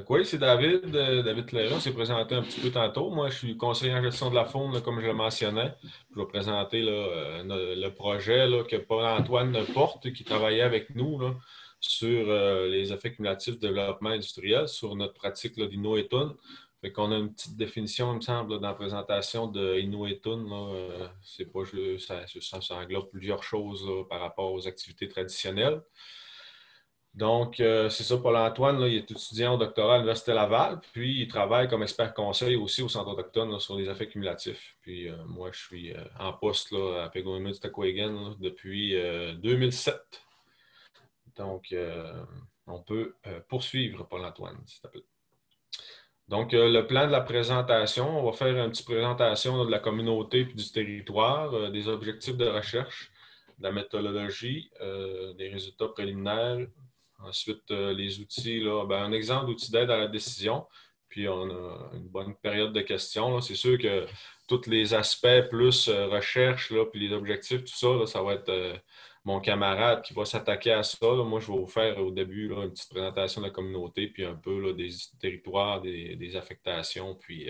Oui, c'est David. David Clairon s'est présenté un petit peu tantôt. Moi, je suis conseiller en gestion de la faune, là, comme je le mentionnais. Je vais présenter là, le projet là, que Paul-Antoine porte, qui travaillait avec nous là, sur les effets cumulatifs de développement industriel, sur notre pratique là, d'Inuitun. Fait qu'on a une petite définition, il me semble, là, dans la présentation de Inuitun. C'est pas, ça englobe plusieurs choses là, par rapport aux activités traditionnelles. Donc, c'est ça, Paul-Antoine, là, il est étudiant au doctorat à l'Université Laval, puis il travaille comme expert conseil aussi au Centre autochtone là, sur les effets cumulatifs. Puis moi, je suis en poste là, à Peguarimid-Stakwagan depuis 2007. Donc, on peut poursuivre, Paul-Antoine, s'il te plaît. Donc, le plan de la présentation, on va faire une petite présentation là, de la communauté puis du territoire, des objectifs de recherche, de la méthodologie, des résultats préliminaires. Ensuite, les outils, là, ben, un exemple d'outil d'aide à la décision. Puis, on a une bonne période de questions. C'est sûr que tous les aspects plus recherche, là, puis les objectifs, tout ça, là, ça va être mon camarade qui va s'attaquer à ça. Là. Moi, je vais vous faire au début là, une petite présentation de la communauté, puis un peu là, des territoires, des affectations, puis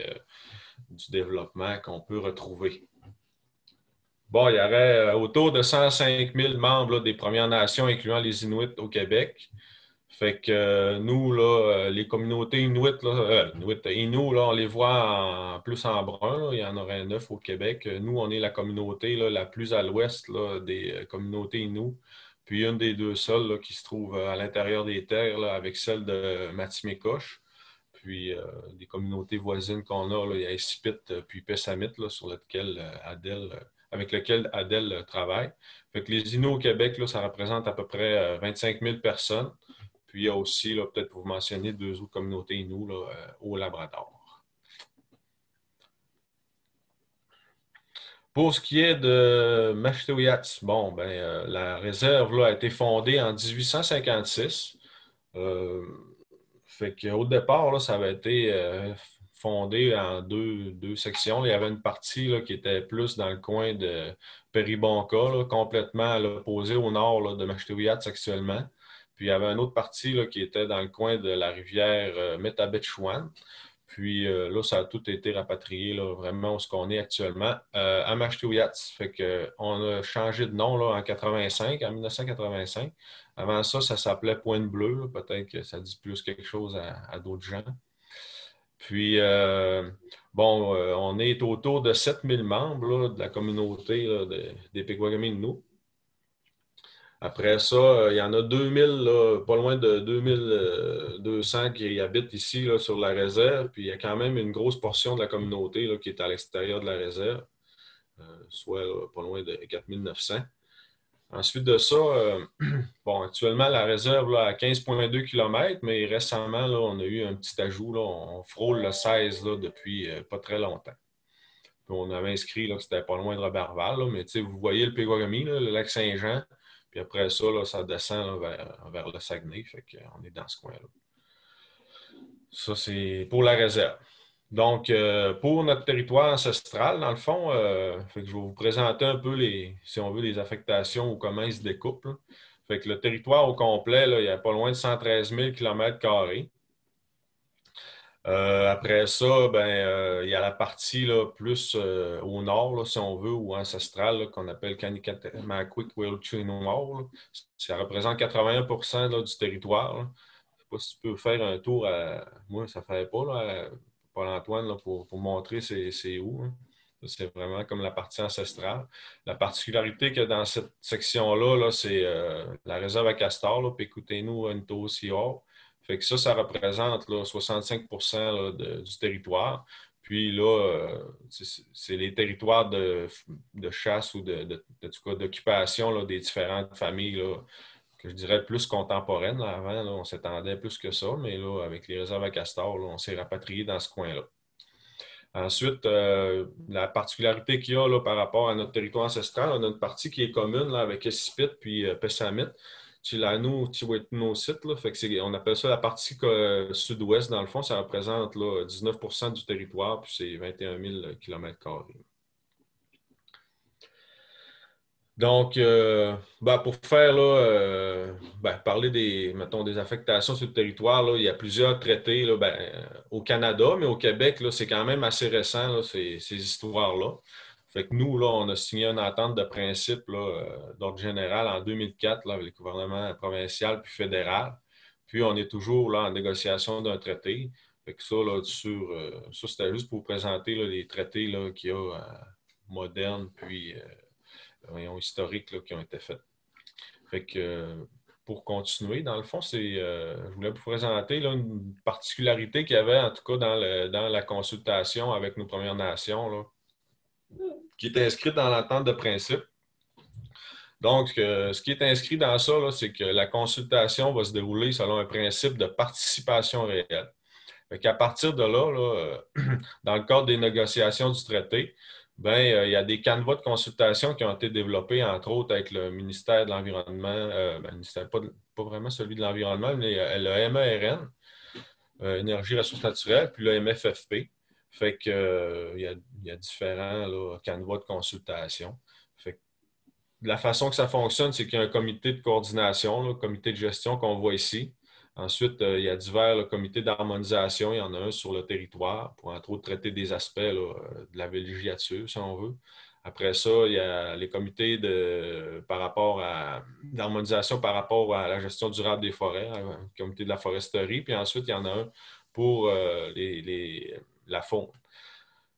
du développement qu'on peut retrouver. Bon, il y aurait autour de 105 000 membres là, des Premières Nations, incluant les Inuits au Québec. Fait que nous, là, les communautés Inuit, là, Inuit, là, on les voit plus en brun. Là. Il y en aurait 9 au Québec. Nous, on est la communauté là, la plus à l'ouest là, des communautés Inuit. Puis une des deux seules là, qui se trouve à l'intérieur des terres là, avec celle de Matimécoche. Puis des communautés voisines qu'on a, là, il y a Esipit puis Pessamit là, sur lequel avec lequel Adèle travaille. Fait que les Inuits au Québec, là, ça représente à peu près 25 000 personnes. Puis il y a aussi, là, peut-être pour vous mentionner, deux autres communautés Inuits là, au Labrador. Pour ce qui est de Mashteuiatsi, bon, ben, la réserve là, a été fondée en 1856. Euh, Fait qu'au départ, là, ça avait été fondé en deux sections. Il y avait une partie là, qui était plus dans le coin de Péribonka, là, complètement à l'opposé au nord là, de Mashteuiatsi actuellement. Puis il y avait une autre partie là, qui était dans le coin de la rivière Metabetchouan. Puis là, ça a tout été rapatrié là, vraiment où ce qu'on est actuellement à Mashteuiatsi. Fait qu'on a changé de nom là, en 1985. Avant ça, ça s'appelait Pointe Bleue. Peut-être que ça dit plus quelque chose à d'autres gens. Puis, bon, on est autour de 7 000 membres là, de la communauté là, des Pequawagamis-Inuits. Après ça, il y en a 2000, là, pas loin de 2200 qui habitent ici là, sur la réserve. Puis il y a quand même une grosse portion de la communauté là, qui est à l'extérieur de la réserve, soit là, pas loin de 4900. Ensuite de ça, bon, actuellement, la réserve là, à 15,2 km, mais récemment, là, on a eu un petit ajout. Là, on frôle le 16 là, depuis pas très longtemps. Puis on avait inscrit là, que c'était pas loin de Roberval, là, mais vous voyez le Pégorami, le lac Saint-Jean, puis après ça, là, ça descend là, vers le Saguenay. Fait qu'on est dans ce coin-là. Ça, c'est pour la réserve. Donc, pour notre territoire ancestral, dans le fond, fait que je vais vous présenter un peu si on veut, les affectations ou comment ils se découpent. Là. Fait que le territoire au complet, là, il y a pas loin de 113 000 km². Après ça, ben, il y a la partie là, plus au nord, là, si on veut, ou ancestrale, là, qu'on appelle Kanikatamaquik-Wellchinois. Ça représente 81% là, du territoire. Là. Je ne sais pas si tu peux faire un tour à. Moi, ça ne ferait pas, là, Paul-Antoine, là, pour montrer c'est où. Hein. C'est vraiment comme la partie ancestrale. La particularité que dans cette section-là, là, c'est la réserve à Castor, là, Pécoutez-nous, Nto-Sior. Fait que ça représente là, 65 là, du territoire. Puis là, c'est les territoires de chasse ou d'occupation là, des différentes familles là, que je dirais plus contemporaines. Là. Avant, là, on s'étendait plus que ça, mais là, avec les réserves à castor, là, on s'est rapatrié dans ce coin-là. Ensuite, la particularité qu'il y a là, par rapport à notre territoire ancestral, on a une partie qui est commune là, avec Esipit puis Pessamit. Chilano, Tiwetinosit, là, fait que on appelle ça la partie sud-ouest. Dans le fond, ça représente là, 19 du territoire, puis c'est 21 000 km². Donc, pour faire, là, parler mettons, des affectations sur le territoire, là, il y a plusieurs traités là, au Canada, mais au Québec, là, c'est quand même assez récent, là, ces histoires-là. Fait que nous, là, on a signé une entente de principe là, d'ordre général en 2004 là, avec le gouvernement provincial puis fédéral. Puis, on est toujours là, en négociation d'un traité. Fait que ça, là, ça c'était juste pour vous présenter là, les traités là, qu'il y a modernes, puis voyons, historiques là, qui ont été faits. Fait que pour continuer, dans le fond, je voulais vous présenter là, une particularité qu'il y avait, en tout cas, dans la consultation avec nos Premières Nations, là, qui est inscrite dans l'entente de principe. Donc, ce qui est inscrit dans ça, là, c'est que la consultation va se dérouler selon un principe de participation réelle. Fait qu'à partir de là, dans le cadre des négociations du traité, il y a des canevas de consultation qui ont été développés, entre autres, avec le ministère de l'Environnement, ministère, pas vraiment celui de l'Environnement, mais le MERN, Énergie, Ressources naturelles, puis le MFFP. Fait que, il y a différents là, canevas de consultation. Fait que, la façon que ça fonctionne, c'est qu'il y a un comité de coordination, un comité de gestion qu'on voit ici. Ensuite, il y a divers là, comités d'harmonisation. Il y en a un sur le territoire pour, entre autres, traiter des aspects là, de la villégiature, si on veut. Après ça, il y a les comités d'harmonisation par rapport à la gestion durable des forêts, le comité de la foresterie. Puis ensuite, il y en a un pour la faune.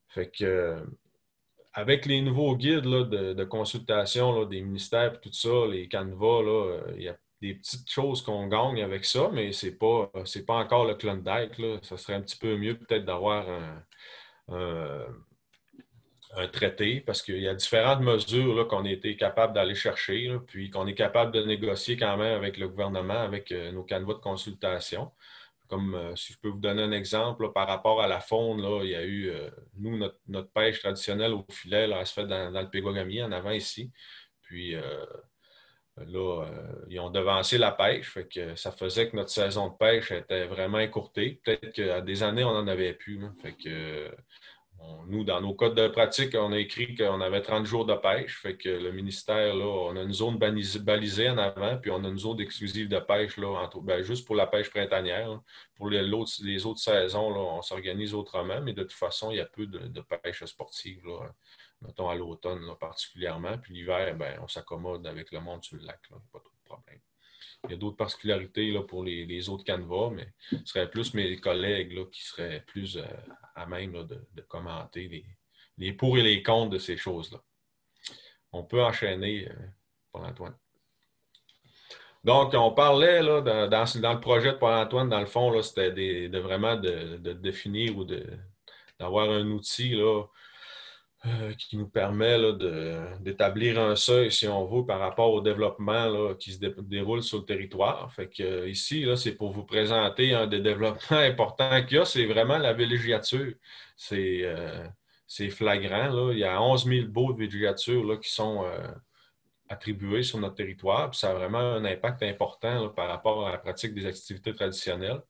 Fait que, avec les nouveaux guides là, de consultation là, des ministères et tout ça, les canevas, il y a des petites choses qu'on gagne avec ça, mais c'est pas encore le Klondike. Là. Ça serait un petit peu mieux peut-être d'avoir un, un traité parce qu'il y a différentes mesures là, qu'on a été capable d'aller chercher, là, puis qu'on est capable de négocier quand même avec le gouvernement, avec nos canevas de consultation. Comme si je peux vous donner un exemple, là, par rapport à la faune, là, il y a eu, nous, notre pêche traditionnelle au filet, là, elle se fait dans le Pégogamier, en avant ici. Puis là, ils ont devancé la pêche, fait que ça faisait que notre saison de pêche était vraiment écourtée. Peut-être qu'à des années, on n'en avait plus. Là. Fait que nous, dans nos codes de pratique, on a écrit qu'on avait 30 jours de pêche. Fait que le ministère, là, on a une zone balisée en avant, puis on a une zone exclusive de pêche, là, juste pour la pêche printanière. Là. Pour les autres saisons, là, on s'organise autrement, mais de toute façon, il y a peu de pêche sportive, là, mettons à l'automne là, particulièrement. Puis l'hiver, on s'accommode avec le monde sur le lac. Là, pas trop de problème. Il y a d'autres particularités là, pour les autres canevas, mais ce serait plus mes collègues là, qui seraient plus à même là, de commenter les pour et les contre de ces choses-là. On peut enchaîner, Paul-Antoine. Donc, on parlait là, dans le projet de Paul-Antoine, dans le fond, là, c'était vraiment de définir ou d'avoir un outil là, qui nous permet là, d'établir un seuil, si on veut, par rapport au développement là, qui se déroule sur le territoire. Fait que, ici, là, c'est pour vous présenter un des développements importants qu'il y a, c'est vraiment la villégiature. C'est flagrant. Là. Il y a 11 000 baux de villégiature là, qui sont attribués sur notre territoire. Puis ça a vraiment un impact important là, par rapport à la pratique des activités traditionnelles.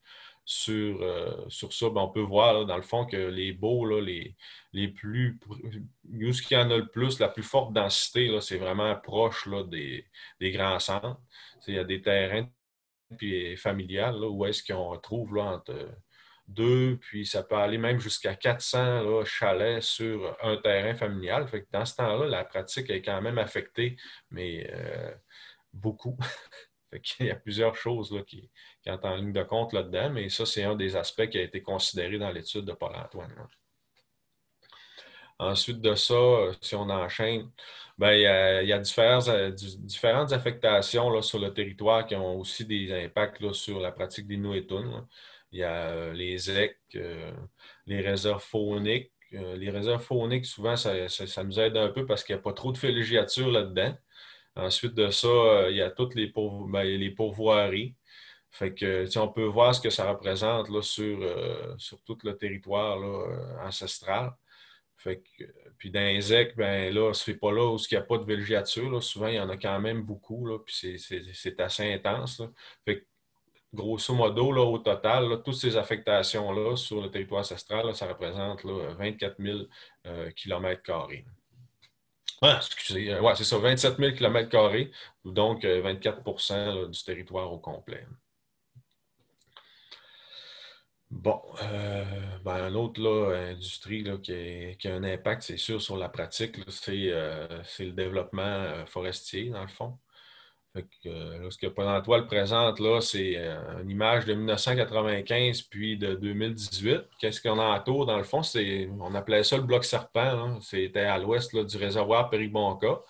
Sur ça, on peut voir là, dans le fond que les baux, là, les plus, où ce qu'il y en a le plus, la plus forte densité, là, c'est vraiment proche là, des grands centres. Il y a des terrains puis, familiales là, où est-ce qu'on retrouve là, entre deux, puis ça peut aller même jusqu'à 400 là, chalets sur un terrain familial. Fait que dans ce temps-là, la pratique est quand même affectée, mais beaucoup. Fait qu'il y a plusieurs choses là, qui entrent en ligne de compte là-dedans, mais ça, c'est un des aspects qui a été considéré dans l'étude de Paul-Antoine. Là. Ensuite de ça, si on enchaîne, il y a différentes affectations là, sur le territoire qui ont aussi des impacts là, sur la pratique des Inuits. Il y a les ZEC, les réserves fauniques. Les réserves fauniques, souvent, ça nous aide un peu parce qu'il n'y a pas trop de villégiature là-dedans. Ensuite de ça, il y a toutes les pourvoiries. Fait que, on peut voir ce que ça représente là, sur tout le territoire là, ancestral. Fait que, puis dans les ZEC, là, c'est pas là où il n'y a pas de villégiature. Là. Souvent, il y en a quand même beaucoup, là, puis c'est assez intense. Là. Fait que, grosso modo, là, au total, là, toutes ces affectations-là sur le territoire ancestral, là, ça représente là, 24 000 km². Ah, excusez, ouais, c'est ça, 27 000 km², donc 24% là, du territoire au complet. Bon, ben, un autre là, industrie là, qui a un impact, c'est sûr, sur la pratique, c'est le développement forestier, dans le fond. Fait que, là, ce que Pôle emploi le présente, là, c'est une image de 1995 puis de 2018. Qu'est-ce qu'on a autour? Dans le fond, on appelait ça le bloc serpent, là. C'était à l'ouest là, du réservoir Péribonka.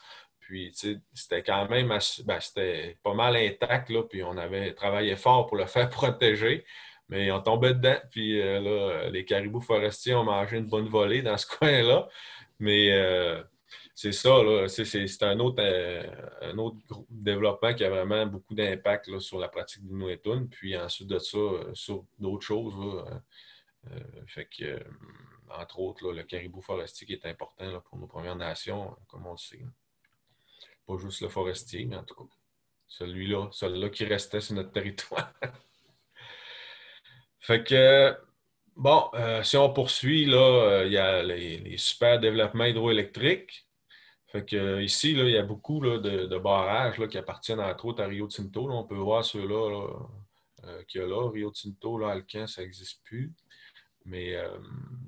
Puis, tu sais, c'était quand même c'était pas mal intact, là, puis on avait travaillé fort pour le faire protéger. Mais on tombait dedans, puis là, les caribous forestiers ont mangé une bonne volée dans ce coin-là. Mais c'est ça, là, c'est un autre développement qui a vraiment beaucoup d'impact là, sur la pratique du Nouétoun. Puis ensuite de ça, sur d'autres choses. Là, fait que, entre autres, là, le caribou forestier qui est important là, pour nos Premières Nations, comme on le sait. Pas juste le forestier, mais en tout cas, celui-là qui restait sur notre territoire. Fait que, bon, si on poursuit, là, il y a les super développements hydroélectriques. Fait que, ici, là, il y a beaucoup là, de barrages là, qui appartiennent entre autres à Rio Tinto. Là. On peut voir ceux-là là, qu'il y a là. Rio Tinto, là, Alcan, ça n'existe plus. Mais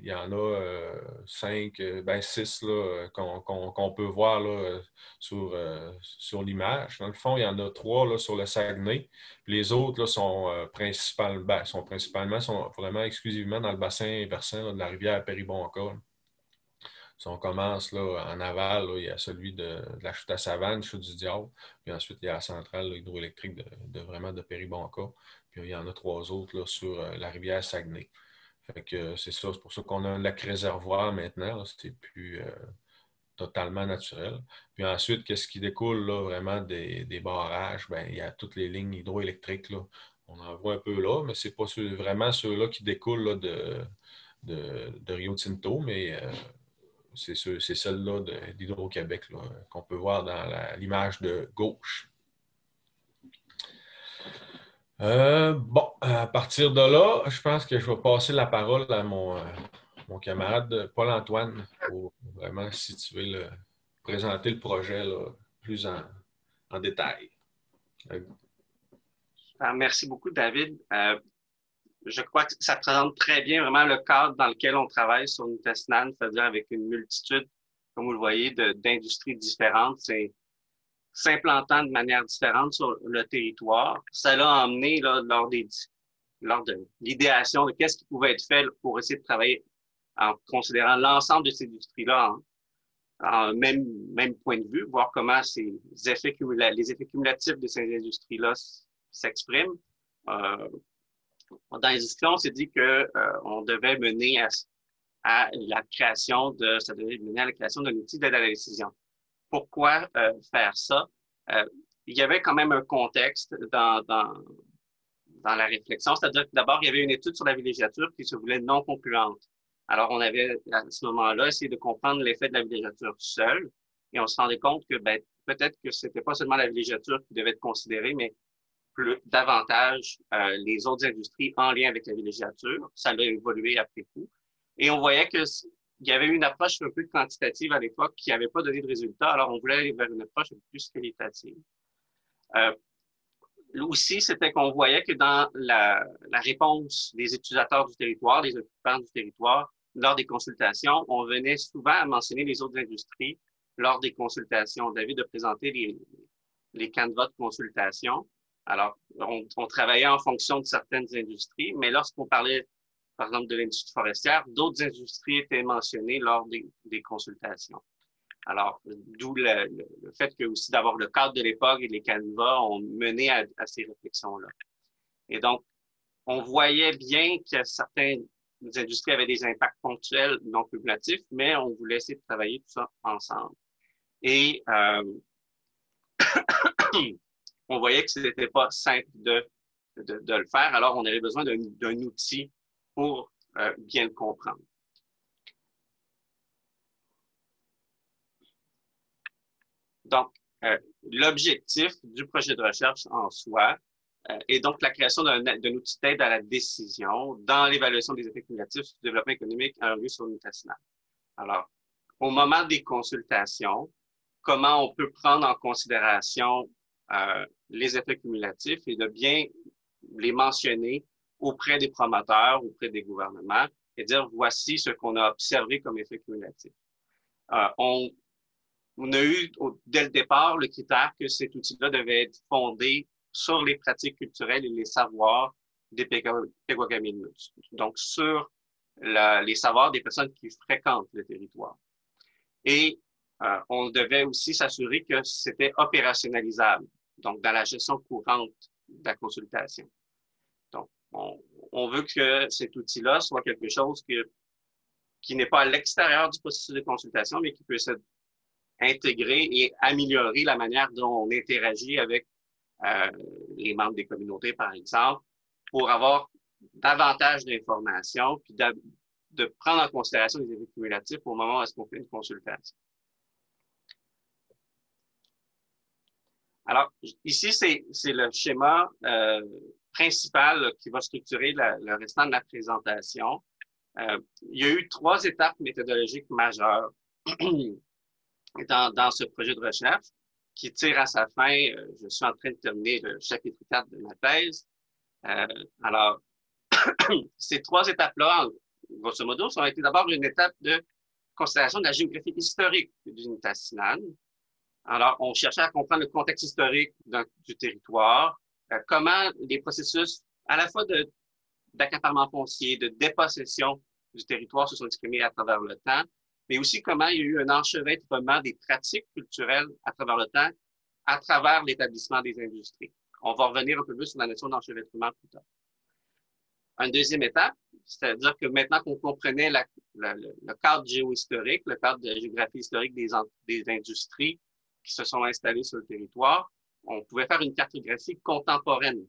il y en a cinq, ben six là, qu'on peut voir là, sur l'image. Dans le fond, il y en a trois là, sur le Saguenay. Puis les autres là, sont vraiment exclusivement dans le bassin versant là, de la rivière Péribonka. Si on commence là, en aval, là, il y a celui de la chute à Savane, chute du Diable. Puis ensuite, il y a la centrale là, hydroélectrique vraiment de Péribonka. Puis il y en a trois autres là, sur la rivière Saguenay. Fait que c'est ça, c'est pour ça qu'on a un lac réservoir maintenant. C'est plus totalement naturel. Puis ensuite, qu'est-ce qui découle là, vraiment des barrages? Ben, il y a toutes les lignes hydroélectriques. Là. On en voit un peu là, mais ce n'est pas vraiment ceux-là qui découlent là, de Rio Tinto, mais c'est celle-là d'Hydro-Québec qu'on peut voir dans l'image de gauche. Bon, à partir de là, je pense que je vais passer la parole à mon camarade Paul-Antoine pour vraiment, si tu veux, présenter le projet là, plus en détail. Merci beaucoup, David. Je crois que ça présente très bien vraiment le cadre dans lequel on travaille sur Nutesnan, c'est-à-dire avec une multitude, comme vous le voyez, d'industries différentes. C'est s'implantant de manière différente sur le territoire. Ça l'a emmené là, lors de l'idéation de qu'est-ce qui pouvait être fait pour essayer de travailler en considérant l'ensemble de ces industries-là en même point de vue, voir comment les effets cumulatifs de ces industries-là s'expriment. Dans les discussions, on s'est dit que on devait mener à la création ça devait mener à la création d'un outil d'aide à la décision. Pourquoi faire ça? Il y avait quand même un contexte dans la réflexion, c'est-à-dire que d'abord, il y avait une étude sur la villégiature qui se voulait non concluante. Alors, on avait, à ce moment-là, essayé de comprendre l'effet de la villégiature seule, et on se rendait compte que peut-être que c'était pas seulement la villégiature qui devait être considérée, mais davantage les autres industries en lien avec la villégiature. Ça a évolué après coup. Et on voyait qu'il y avait une approche un peu quantitative à l'époque qui n'avait pas donné de résultat, alors on voulait aller vers une approche un peu plus qualitative. Aussi, c'était qu'on voyait que dans la réponse des utilisateurs du territoire, des occupants du territoire, lors des consultations, on venait souvent à mentionner les autres industries lors des consultations. David a présenté les canevas de consultation. Alors, on travaillait en fonction de certaines industries, mais lorsqu'on parlait, par exemple, de l'industrie forestière, d'autres industries étaient mentionnées lors des consultations. Alors, d'où le fait que aussi d'avoir le cadre de l'époque et les canevas ont mené à ces réflexions-là. Et donc, on voyait bien que certaines industries avaient des impacts ponctuels non cumulatifs, mais on voulait essayer de travailler tout ça ensemble. Et on voyait que ce n'était pas simple de le faire, alors on avait besoin d'un outil pour bien le comprendre. Donc, l'objectif du projet de recherche en soi est donc la création d'un outil d'aide à la décision dans l'évaluation des effets cumulatifs du développement économique en lieu sur Nutesnan. Alors, au moment des consultations, comment on peut prendre en considération les effets cumulatifs et de bien les mentionner auprès des promoteurs, auprès des gouvernements, et dire voici ce qu'on a observé comme effet cumulatif. On a eu dès le départ le critère que cet outil-là devait être fondé sur les pratiques culturelles et les savoirs des Pequawagamis, donc sur les savoirs des personnes qui fréquentent le territoire. Et on devait aussi s'assurer que c'était opérationnalisable, donc dans la gestion courante de la consultation. Donc, on veut que cet outil-là soit quelque chose qui n'est pas à l'extérieur du processus de consultation, mais qui peut être intégré et améliorer la manière dont on interagit avec les membres des communautés, par exemple, pour avoir davantage d'informations, puis de prendre en considération les effets cumulatifs au moment où est-ce qu'on fait une consultation. Alors, ici, c'est le schéma principal qui va structurer le restant de la présentation. Il y a eu 3 étapes méthodologiques majeures dans ce projet de recherche qui tire à sa fin. Je suis en train de terminer le chapitre 4 de ma thèse. Alors, ces 3 étapes-là, grosso modo, ont été d'abord une étape de considération de la géographie historique d'Unité Sinan. Alors, on cherchait à comprendre le contexte historique du territoire, comment les processus à la fois d'accaparement foncier, de dépossession du territoire se sont exprimés à travers le temps, mais aussi comment il y a eu un enchevêtrement des pratiques culturelles à travers le temps, à travers l'établissement des industries. On va revenir un peu plus sur la notion d'enchevêtrement plus tard. Une deuxième étape, c'est-à-dire que maintenant qu'on comprenait le cadre géohistorique, le cadre de géographie historique des industries qui se sont installées sur le territoire, on pouvait faire une cartographie contemporaine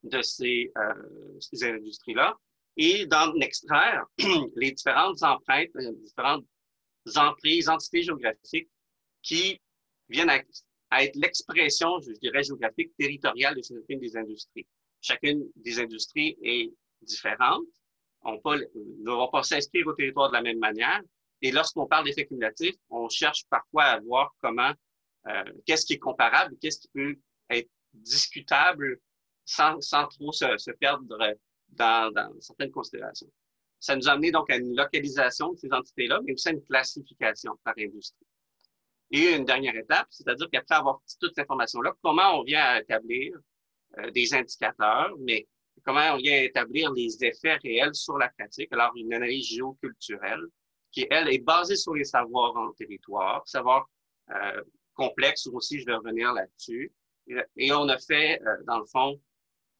de ces industries-là et d'en extraire les différentes empreintes, les différentes emprises, entités géographiques qui viennent à être l'expression, je dirais, géographique territoriale de chacune des industries. Chacune des industries est différente. Ne vont pas s'inscrire au territoire de la même manière. Et lorsqu'on parle d'effets cumulatifs, on cherche parfois à voir comment, qu'est-ce qui est comparable, qu'est-ce qui peut être discutable sans trop se perdre dans certaines considérations. Ça nous a amené donc à une localisation de ces entités-là, mais aussi à une classification par industrie. Et une dernière étape, c'est-à-dire qu'après avoir toute cette information-là, comment on vient à établir des indicateurs, mais comment on vient à établir les effets réels sur la pratique. Alors, une analyse géoculturelle qui, elle, est basée sur les savoirs en territoire, savoirs complexes aussi, je vais revenir là-dessus. Et on a fait, dans le fond,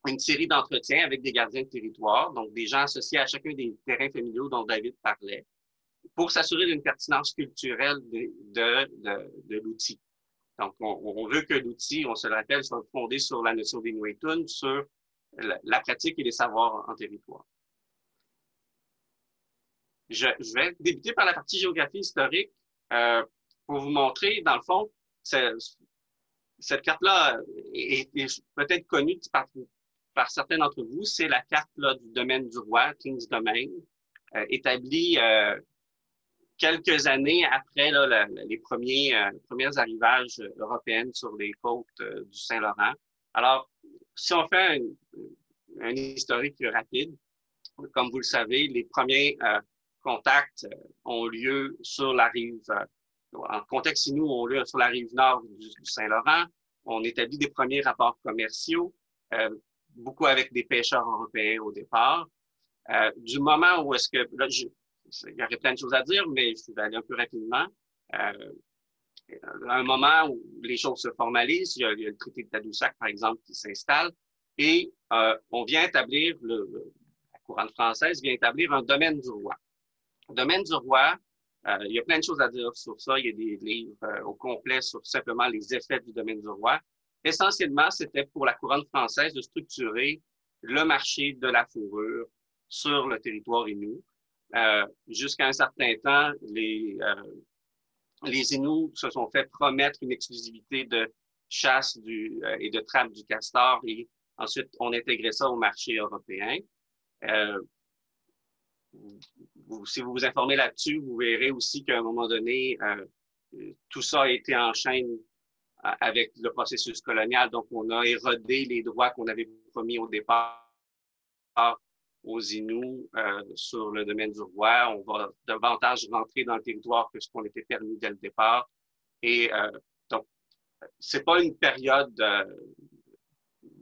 une série d'entretiens avec des gardiens de territoire, donc des gens associés à chacun des terrains familiaux dont David parlait, pour s'assurer d'une pertinence culturelle de l'outil. Donc, on veut que l'outil, on se le rappelle, soit fondé sur la notion des Nuetun, sur la pratique et les savoirs en territoire. Je vais débuter par la partie géographie historique pour vous montrer, dans le fond, cette carte-là est peut-être connue par certains d'entre vous. C'est la carte là, du domaine du roi, King's Domain, établie quelques années après là, les premiers arrivages européens sur les côtes du Saint-Laurent. Alors, si on fait un historique rapide, comme vous le savez, les premiers contacts ont lieu sur la rive, en contexte inou, ont lieu sur la rive nord du Saint-Laurent. On établit des premiers rapports commerciaux, beaucoup avec des pêcheurs européens au départ. Du moment où est-ce que, là, il y aurait plein de choses à dire, mais je vais aller un peu rapidement. À un moment où les choses se formalisent, il y a le traité de Tadoussac, par exemple, qui s'installe, et on vient établir, la couronne française vient établir un domaine du roi. Le domaine du roi, il y a plein de choses à dire sur ça. Il y a des livres au complet sur simplement les effets du domaine du roi. Essentiellement, c'était pour la couronne française de structurer le marché de la fourrure sur le territoire inou. Jusqu'à un certain temps, les Inuits se sont fait promettre une exclusivité de chasse et de trappe du castor et ensuite on intégrait ça au marché européen. Si vous vous informez là-dessus, vous verrez aussi qu'à un moment donné, tout ça a été en chaîne avec le processus colonial. Donc, on a érodé les droits qu'on avait promis au départ aux Inuits sur le domaine du roi. On va davantage rentrer dans le territoire que ce qu'on était permis dès le départ. Et donc, c'est pas une période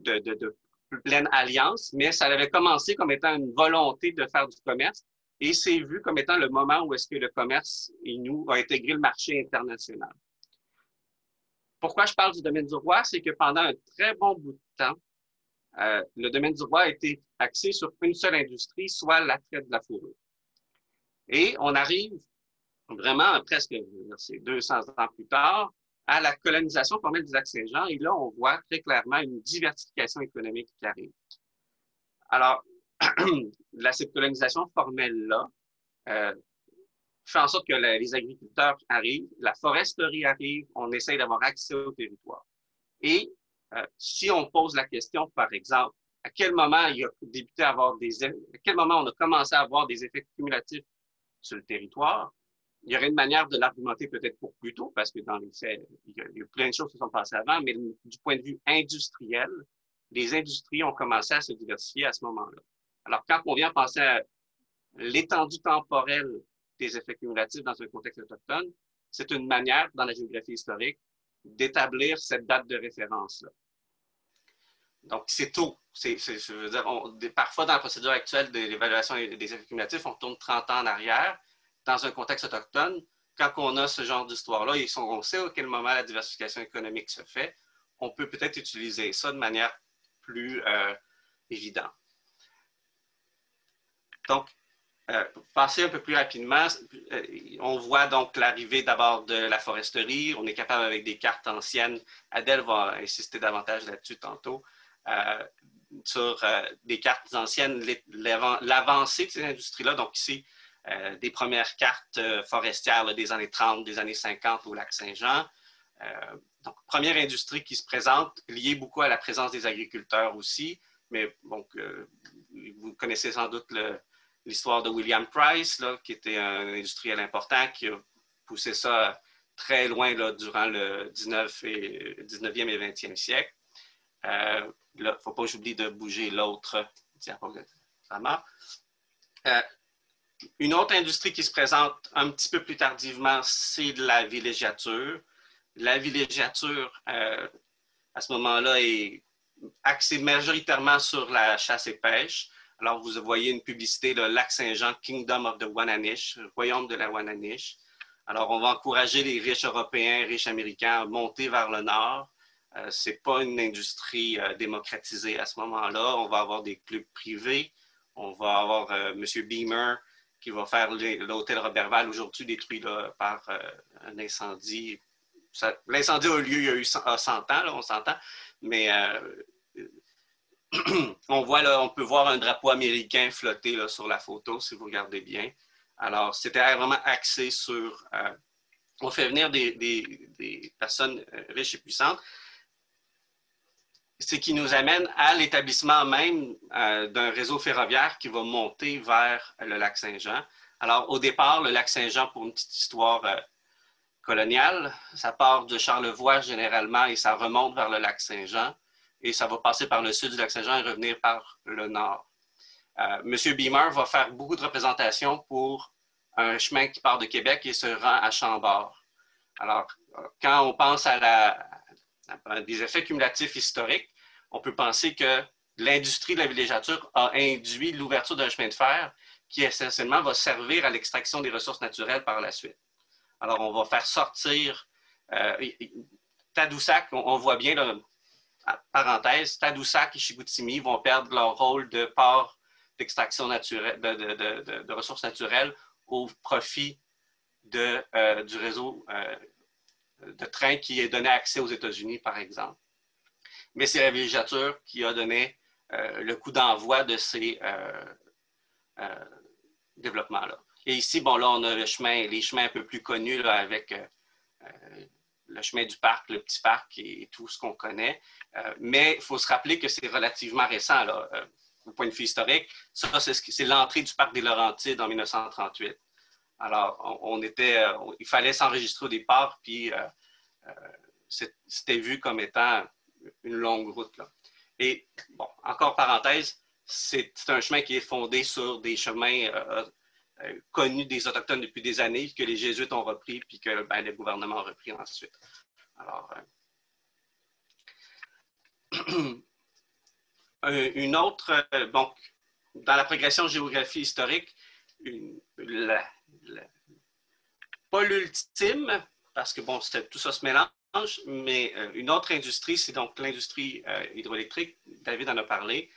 de pleine alliance, mais ça avait commencé comme étant une volonté de faire du commerce et c'est vu comme étant le moment où est-ce que le commerce Inuit a intégré le marché international. Pourquoi je parle du domaine du roi? C'est que pendant un très bon bout de temps, le domaine du roi a été axé sur une seule industrie, soit la traite de la fourrure. Et on arrive vraiment presque 200 ans plus tard à la colonisation formelle du Lac-Saint-Jean. Et là, on voit très clairement une diversification économique qui arrive. Alors, cette colonisation formelle-là fait en sorte que les agriculteurs arrivent, la foresterie arrive, on essaye d'avoir accès au territoire. Et si on pose la question, par exemple, à quel moment il a débuté à avoir à quel moment on a commencé à avoir des effets cumulatifs sur le territoire, il y aurait une manière de l'argumenter peut-être pour plus tôt, parce que dans les faits, il y a plein de choses qui sont passées avant, mais du point de vue industriel, les industries ont commencé à se diversifier à ce moment-là. Alors, quand on vient penser à l'étendue temporelle des effets cumulatifs dans un contexte autochtone, c'est une manière, dans la géographie historique, d'établir cette date de référence-là. Donc, c'est tôt. Je veux dire, parfois, dans la procédure actuelle de l'évaluation des effets cumulatifs, on tourne 30 ans en arrière. Dans un contexte autochtone, quand on a ce genre d'histoire-là, on sait à quel moment la diversification économique se fait, on peut peut-être utiliser ça de manière plus évidente. Donc, pour passer un peu plus rapidement, on voit donc l'arrivée d'abord de la foresterie. On est capable avec des cartes anciennes, Adèle va insister davantage là-dessus tantôt, sur des cartes anciennes, l'avancée de ces industries-là. Donc ici, des premières cartes forestières là, des années 30, des années 50 au Lac-Saint-Jean. Donc, première industrie qui se présente, liée beaucoup à la présence des agriculteurs aussi. Mais donc, vous connaissez sans doute l'histoire de William Price, là, qui était un industriel important, qui a poussé ça très loin là, durant le 19e et 20e siècle. Il ne faut pas que j'oublie de bouger l'autre diaporama. Une autre industrie qui se présente un petit peu plus tardivement, c'est de la villégiature. La villégiature, à ce moment-là, est axée majoritairement sur la chasse et pêche. Alors, vous voyez une publicité, le Lac-Saint-Jean, Kingdom of the Wananish, royaume de la Wananish. Alors, on va encourager les riches Européens, riches Américains à monter vers le nord. Ce n'est pas une industrie démocratisée à ce moment-là. On va avoir des clubs privés. On va avoir M. Beamer qui va faire l'hôtel Roberval, aujourd'hui détruit là, par un incendie. L'incendie a eu lieu il y a eu 100 ans, là, on s'entend, mais on peut voir un drapeau américain flotter là, sur la photo, si vous regardez bien. Alors, c'était vraiment axé sur... on fait venir des personnes riches et puissantes, ce qui nous amène à l'établissement même d'un réseau ferroviaire qui va monter vers le Lac-Saint-Jean. Alors, au départ, le Lac-Saint-Jean, pour une petite histoire coloniale, ça part de Charlevoix généralement et ça remonte vers le Lac-Saint-Jean et ça va passer par le sud du Lac-Saint-Jean et revenir par le nord. M. Beamer va faire beaucoup de représentations pour un chemin qui part de Québec et se rend à Chambord. Alors, quand on pense à des effets cumulatifs historiques, on peut penser que l'industrie de la villégiature a induit l'ouverture d'un chemin de fer qui essentiellement va servir à l'extraction des ressources naturelles par la suite. Alors, on va faire sortir Tadoussac, on voit bien, là, parenthèse, Tadoussac et Chicoutimi vont perdre leur rôle de port d'extraction naturelle, de ressources naturelles au profit du réseau de train qui est donné accès aux États-Unis, par exemple. Mais c'est la villégiature qui a donné le coup d'envoi de ces développements-là. Et ici, bon, là, on a les chemins un peu plus connus là, avec le chemin du parc, le petit parc et tout ce qu'on connaît. Mais il faut se rappeler que c'est relativement récent, là, au point de vue historique. Ça, c'est l'entrée du parc des Laurentides en 1938. Alors, il fallait s'enregistrer au départ, puis c'était vu comme étant une longue route, là. Et, bon, encore parenthèse, c'est un chemin qui est fondé sur des chemins connus des Autochtones depuis des années, que les Jésuites ont repris, puis que le gouvernement a repris ensuite. Alors, une autre, bon, dans la progression géographie historique, pas l'ultime, parce que bon, tout ça se mélange, mais une autre industrie, c'est donc l'industrie hydroélectrique. David en a parlé.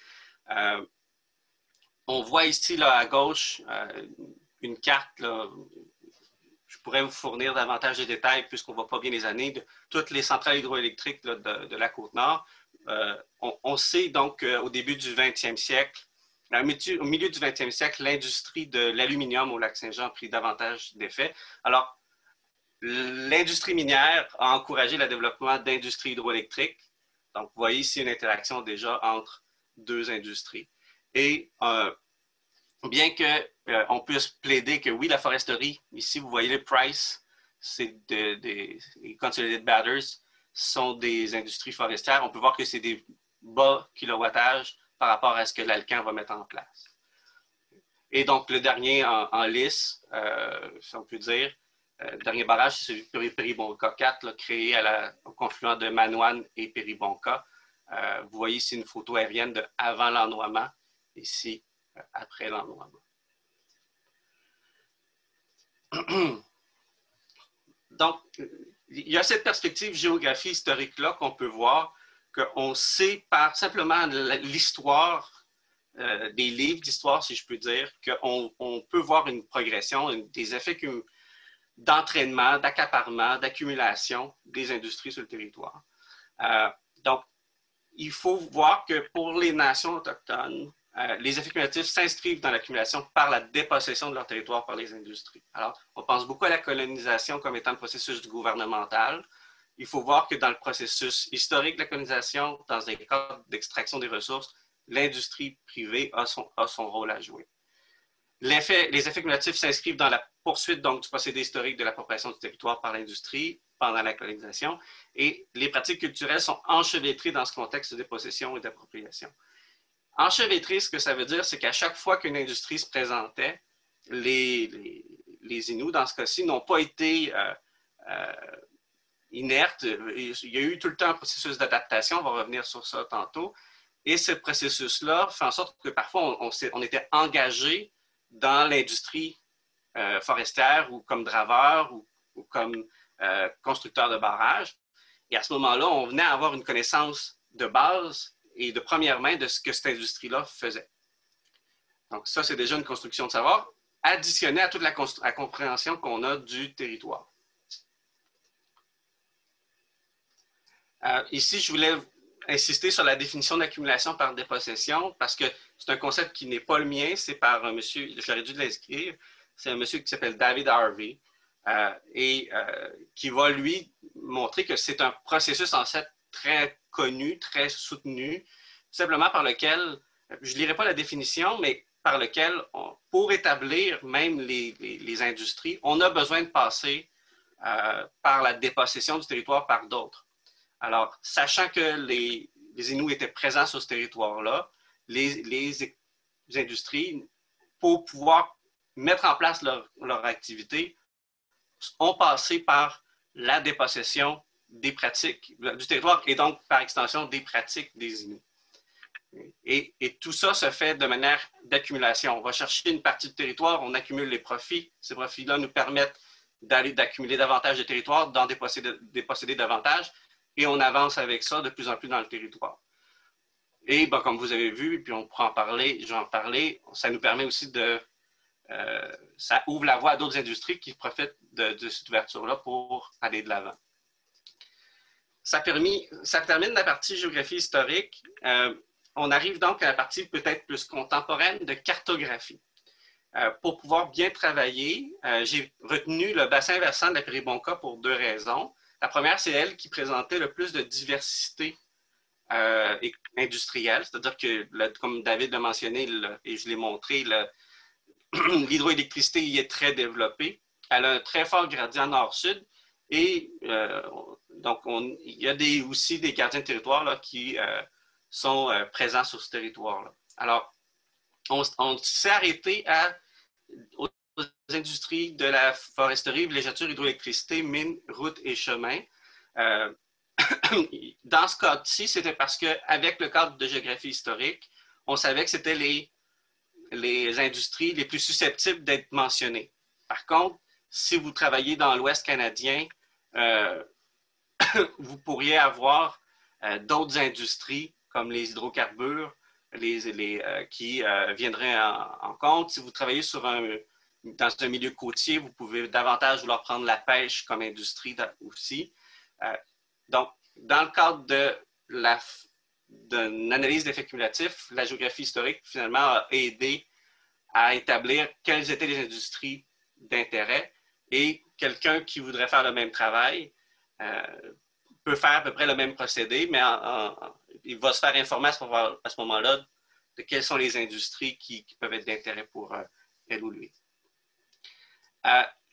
On voit ici, là, à gauche, une carte, là, je pourrais vous fournir davantage de détails puisqu'on ne voit pas bien les années, de toutes les centrales hydroélectriques là, de la Côte-Nord. On sait donc qu'au début du 20e siècle, au milieu du 20e siècle, l'industrie de l'aluminium au Lac-Saint-Jean a pris davantage d'effet. Alors, l'industrie minière a encouragé le développement d'industries hydroélectriques. Donc, vous voyez ici une interaction déjà entre deux industries. Et bien qu'on puisse plaider que oui, la foresterie, ici, vous voyez le Price, c'est les Consolidated Batters, sont des industries forestières. On peut voir que c'est des bas kilowattage par rapport à ce que l'Alcan va mettre en place. Et donc, le dernier en lice, si on peut dire, le dernier barrage, c'est celui de Péribonka 4, là, créé au confluent de Manoine et Péribonka. Vous voyez ici une photo aérienne de avant l'ennoiement, ici, après l'ennoiement. Donc, il y a cette perspective géographie historique-là qu'on peut voir, qu'on sait par simplement l'histoire, des livres d'histoire, si je peux dire, qu'on peut voir une progression, des effets d'entraînement, d'accaparement, d'accumulation des industries sur le territoire. Donc, il faut voir que pour les nations autochtones, les effets cumulatifs s'inscrivent dans l'accumulation par la dépossession de leur territoire par les industries. Alors, on pense beaucoup à la colonisation comme étant le processus gouvernemental. Il faut voir que dans le processus historique de la colonisation, dans un cadre d'extraction des ressources, l'industrie privée a son rôle à jouer. Les effets cumulatifs s'inscrivent dans la poursuite donc, du procédé historique de l'appropriation du territoire par l'industrie pendant la colonisation, et les pratiques culturelles sont enchevêtrées dans ce contexte de dépossession et d'appropriation. Enchevêtré, ce que ça veut dire, c'est qu'à chaque fois qu'une industrie se présentait, les Inuits, dans ce cas-ci, n'ont pas été inertes. Il y a eu tout le temps un processus d'adaptation, on va revenir sur ça tantôt, et ce processus-là fait en sorte que parfois on était engagé dans l'industrie forestière ou comme draveur ou comme constructeur de barrages. Et à ce moment-là, on venait à avoir une connaissance de base et de première main de ce que cette industrie-là faisait. Donc ça, c'est déjà une construction de savoir additionnée à toute la compréhension qu'on a du territoire. Ici, je voulais insister sur la définition d'accumulation par dépossession parce que c'est un concept qui n'est pas le mien, c'est par un monsieur, j'aurais dû l'inscrire, c'est un monsieur qui s'appelle David Harvey et qui va lui montrer que c'est un processus en fait très connu, très soutenu, simplement par lequel, je ne lirai pas la définition, mais par lequel, pour établir même les industries, on a besoin de passer par la dépossession du territoire par d'autres. Alors, sachant que les Inuits étaient présents sur ce territoire-là, les industries, pour pouvoir mettre en place leur activité, ont passé par la dépossession des pratiques du territoire et donc, par extension, des pratiques des Inuits. Et tout ça se fait de manière d'accumulation. On va chercher une partie du territoire, on accumule les profits. Ces profits-là nous permettent d'accumuler davantage de territoire, d'en déposséder davantage, et on avance avec ça de plus en plus dans le territoire. Et ben, comme vous avez vu, puis on pourra en parler, j'en parlais, ça nous permet aussi ça ouvre la voie à d'autres industries qui profitent de cette ouverture-là pour aller de l'avant. Ça termine la partie géographie historique. On arrive donc à la partie peut-être plus contemporaine de cartographie. Pour pouvoir bien travailler, j'ai retenu le bassin versant de la Péribonka pour deux raisons. La première, c'est elle qui présentait le plus de diversité industrielle, c'est-à-dire que, comme David l'a mentionné et je l'ai montré, l'hydroélectricité y est très développée. Elle a un très fort gradient nord-sud et donc il y a aussi des gardiens de territoire là, qui sont présents sur ce territoire-là. Alors, on s'est arrêté aux industries de la foresterie, villégiature, hydroélectricité, mines, routes et chemins. Dans ce cas-ci, c'était parce qu'avec le cadre de géographie historique, on savait que c'était les industries les plus susceptibles d'être mentionnées. Par contre, si vous travaillez dans l'Ouest canadien, vous pourriez avoir d'autres industries comme les hydrocarbures qui viendraient en compte. Si vous travaillez dans un milieu côtier, vous pouvez davantage vouloir prendre la pêche comme industrie aussi. Donc, dans le cadre d'une analyse d'effets cumulatifs, la géographie historique, finalement, a aidé à établir quelles étaient les industries d'intérêt et quelqu'un qui voudrait faire le même travail peut faire à peu près le même procédé, mais il va se faire informer à ce moment-là de quelles sont les industries qui peuvent être d'intérêt pour elle ou lui.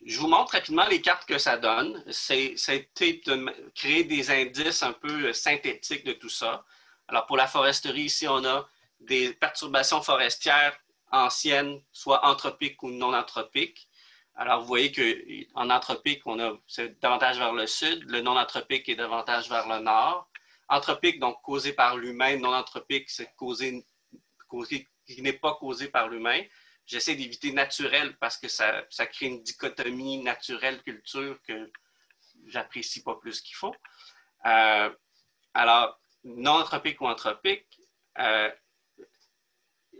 Je vous montre rapidement les cartes que ça donne. C'était de créer des indices un peu synthétiques de tout ça. Alors, pour la foresterie, ici, on a des perturbations forestières anciennes, soit anthropiques ou non anthropiques. Alors, vous voyez qu'en anthropique, c'est davantage vers le sud. Le non anthropique est davantage vers le nord. Anthropique, donc causé par l'humain. Non anthropique, c'est qui n'est pas causé par l'humain. J'essaie d'éviter naturel parce que ça crée une dichotomie naturelle-culture que j'apprécie pas plus qu'il faut. Alors, non anthropique ou anthropique.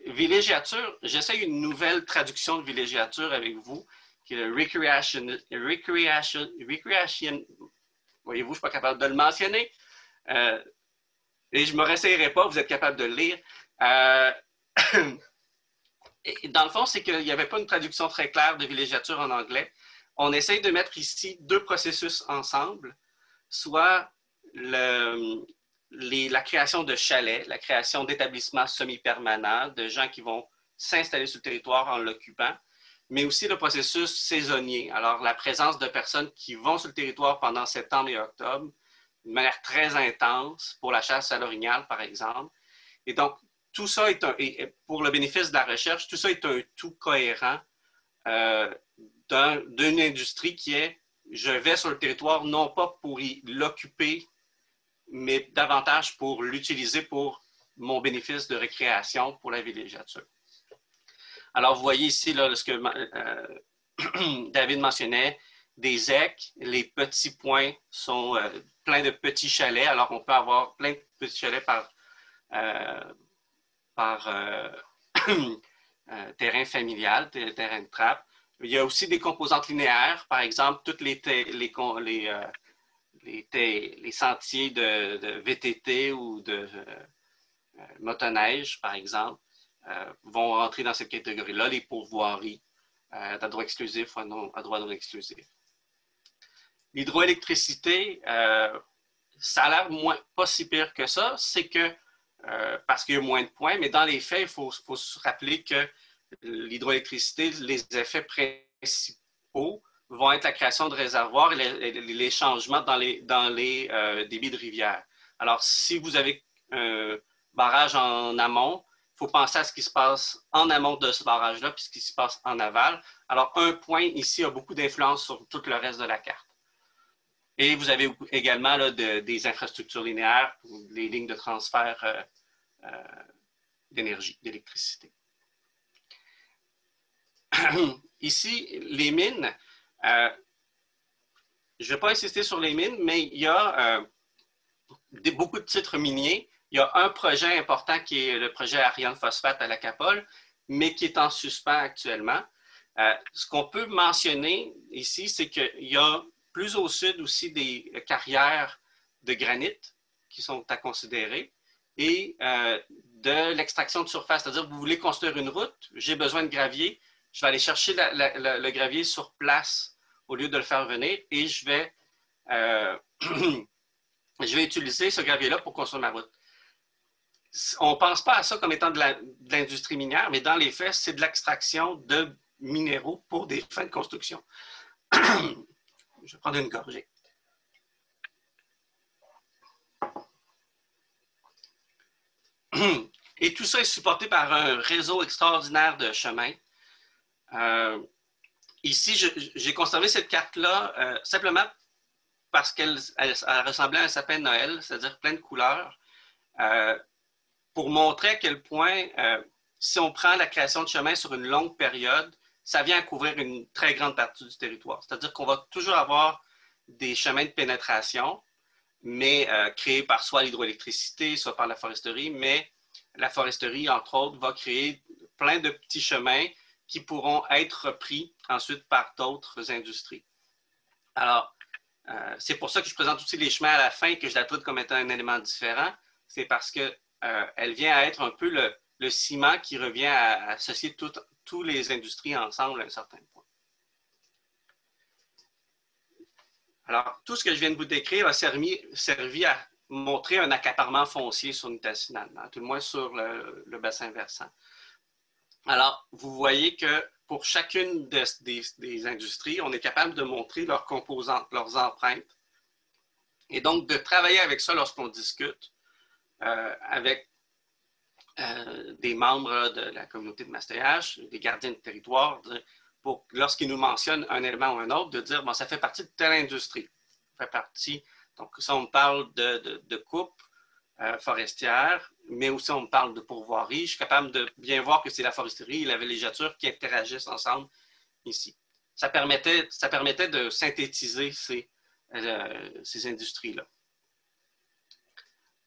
Villégiature, j'essaie une nouvelle traduction de villégiature avec vous, qui est le recreation. Voyez-vous, je ne suis pas capable de le mentionner. Et je ne me réessayerai pas, vous êtes capable de le lire. Et dans le fond, c'est qu'il n'y avait pas une traduction très claire de villégiature en anglais. On essaye de mettre ici deux processus ensemble, soit la création de chalets, la création d'établissements semi-permanents, de gens qui vont s'installer sur le territoire en l'occupant, mais aussi le processus saisonnier. Alors, la présence de personnes qui vont sur le territoire pendant septembre et octobre, de manière très intense, pour la chasse à l'orignal, par exemple. Et donc, tout ça pour le bénéfice de la recherche, tout ça est un tout cohérent d'une industrie qui est, je vais sur le territoire non pas pour l'occuper, mais davantage pour l'utiliser pour mon bénéfice de récréation pour la villégiature. Alors, vous voyez ici là, ce que David mentionnait, des écs, les petits points sont pleins de petits chalets. Alors, on peut avoir plein de petits chalets par terrain familial, terrain de trappe. Il y a aussi des composantes linéaires, par exemple, toutes les sentiers de VTT ou de motoneige, par exemple, vont rentrer dans cette catégorie-là, les pourvoiries à droit exclusif ou à droit non exclusif. L'hydroélectricité, ça a l'air pas si pire que ça, c'est que parce qu'il y a moins de points, mais dans les faits, il faut se rappeler que l'hydroélectricité, les effets principaux vont être la création de réservoirs et les changements dans les débits de rivière. Alors, si vous avez un barrage en amont, il faut penser à ce qui se passe en amont de ce barrage-là puis ce qui se passe en aval. Alors, un point ici a beaucoup d'influence sur tout le reste de la carte. Et vous avez également là, des infrastructures linéaires, les lignes de transfert d'énergie, d'électricité. Ici, les mines, je ne vais pas insister sur les mines, mais il y a beaucoup de titres miniers. Il y a un projet important qui est le projet Ariane Phosphate à la Capole, mais qui est en suspens actuellement. Ce qu'on peut mentionner ici, c'est qu'il y a plus au sud aussi des carrières de granit qui sont à considérer et de l'extraction de surface. C'est-à-dire que vous voulez construire une route, j'ai besoin de gravier, je vais aller chercher le gravier sur place au lieu de le faire venir et je vais utiliser ce gravier-là pour construire ma route. On ne pense pas à ça comme étant de l'industrie minière, mais dans les faits, c'est de l'extraction de minéraux pour des fins de construction. Je vais prendre une gorgée. Et tout ça est supporté par un réseau extraordinaire de chemins. Ici, j'ai conservé cette carte-là simplement parce qu'elle ressemblait à un sapin de Noël, c'est-à-dire plein de couleurs, pour montrer à quel point, si on prend la création de chemins sur une longue période, ça vient à couvrir une très grande partie du territoire. C'est-à-dire qu'on va toujours avoir des chemins de pénétration, mais créés par soit l'hydroélectricité, soit par la foresterie, mais la foresterie, entre autres, va créer plein de petits chemins qui pourront être repris ensuite par d'autres industries. Alors, c'est pour ça que je présente aussi les chemins à la fin et que je la traite comme étant un élément différent. C'est parce qu'elle vient à être un peu le ciment qui revient à associer tous les industries ensemble à un certain point. Alors, tout ce que je viens de vous décrire a servi à montrer un accaparement foncier sur Nitassinan, tout le moins sur le bassin versant. Alors, vous voyez que pour chacune des industries, on est capable de montrer leurs composantes, leurs empreintes. Et donc, de travailler avec ça lorsqu'on discute avec des membres de la communauté de Mastéache, des gardiens de territoire, pour lorsqu'ils nous mentionnent un élément ou un autre, de dire, bon, ça fait partie de telle industrie. Ça fait partie, donc ça, on parle de coupe forestière, mais aussi on parle de pourvoirie. Je suis capable de bien voir que c'est la foresterie et la villégiature qui interagissent ensemble ici. Ça permettait de synthétiser ces industries-là.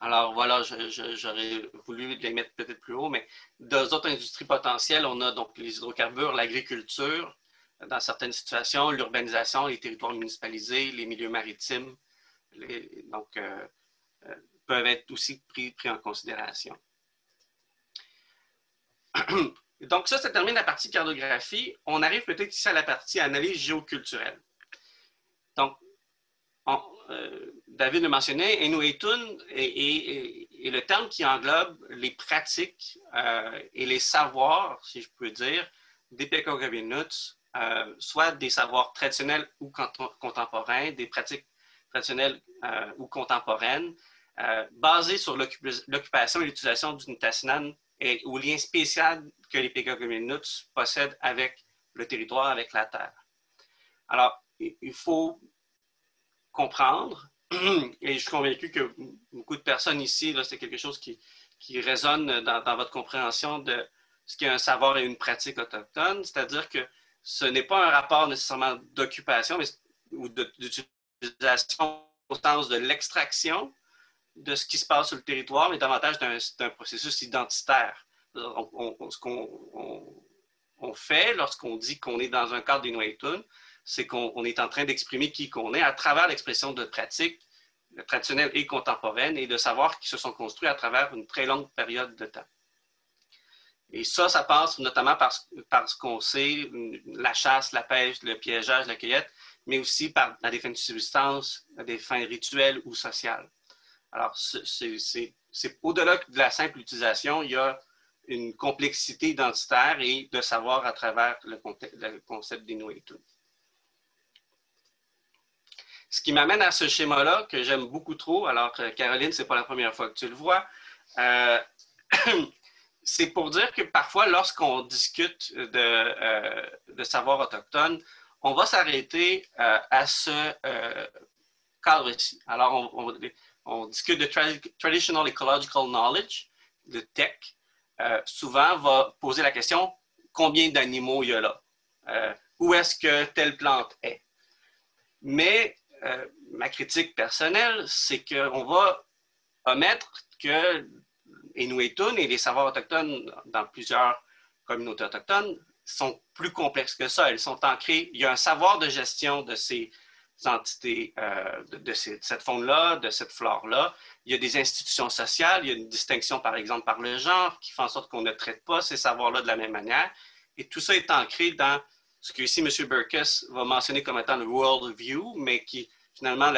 Alors voilà, j'aurais voulu les mettre peut-être plus haut, mais d'autres industries potentielles, on a donc les hydrocarbures, l'agriculture, dans certaines situations, l'urbanisation, les territoires municipalisés, les milieux maritimes, peuvent être aussi pris en considération. Donc ça termine la partie cartographie. On arrive peut-être ici à la partie analyse géoculturelle. Donc, David le mentionnait, Inuitun est le terme qui englobe les pratiques et les savoirs, si je peux dire, des Pequot-Gabinots, soit des savoirs traditionnels ou contemporains, des pratiques traditionnelles ou contemporaines, basées sur l'occupation et l'utilisation du Nitassinan et au lien spécial que les Pequot-Gabinots possèdent avec le territoire, avec la terre. Alors, il faut comprendre, et je suis convaincu que beaucoup de personnes ici, c'est quelque chose qui résonne dans votre compréhension de ce qu'est un savoir et une pratique autochtone, c'est-à-dire que ce n'est pas un rapport nécessairement d'occupation ou d'utilisation au sens de l'extraction de ce qui se passe sur le territoire, mais davantage d'un processus identitaire. Ce qu'on fait lorsqu'on dit qu'on est dans un cadre d'Inuitun, c'est qu'on est en train d'exprimer qui qu'on est à travers l'expression de pratiques traditionnelles et contemporaines et de savoirs qui se sont construits à travers une très longue période de temps. Et ça passe notamment par ce qu'on sait, la chasse, la pêche, le piégeage, la cueillette, mais aussi à des fins de subsistance, à des fins rituelles ou sociales. Alors, c'est au-delà de la simple utilisation, il y a une complexité identitaire et de savoir à travers le concept d'Inuitun. Ce qui m'amène à ce schéma-là, que j'aime beaucoup trop, alors Caroline, ce n'est pas la première fois que tu le vois, c'est pour dire que parfois, lorsqu'on discute de savoir autochtone, on va s'arrêter à ce cadre-ci. Alors, on discute de Traditional Ecological Knowledge, de TEC. Souvent, va poser la question, combien d'animaux il y a là? Où est-ce que telle plante est? Mais ma critique personnelle, c'est qu'on va omettre que Inuitun et les savoirs autochtones dans plusieurs communautés autochtones sont plus complexes que ça. Elles sont ancrées, il y a un savoir de gestion de ces entités, de cette faune-là, de cette flore-là. Il y a des institutions sociales, il y a une distinction par exemple par le genre qui fait en sorte qu'on ne traite pas ces savoirs-là de la même manière. Et tout ça est ancré dans ce que ici M. Burkus va mentionner comme étant le world view, mais qui finalement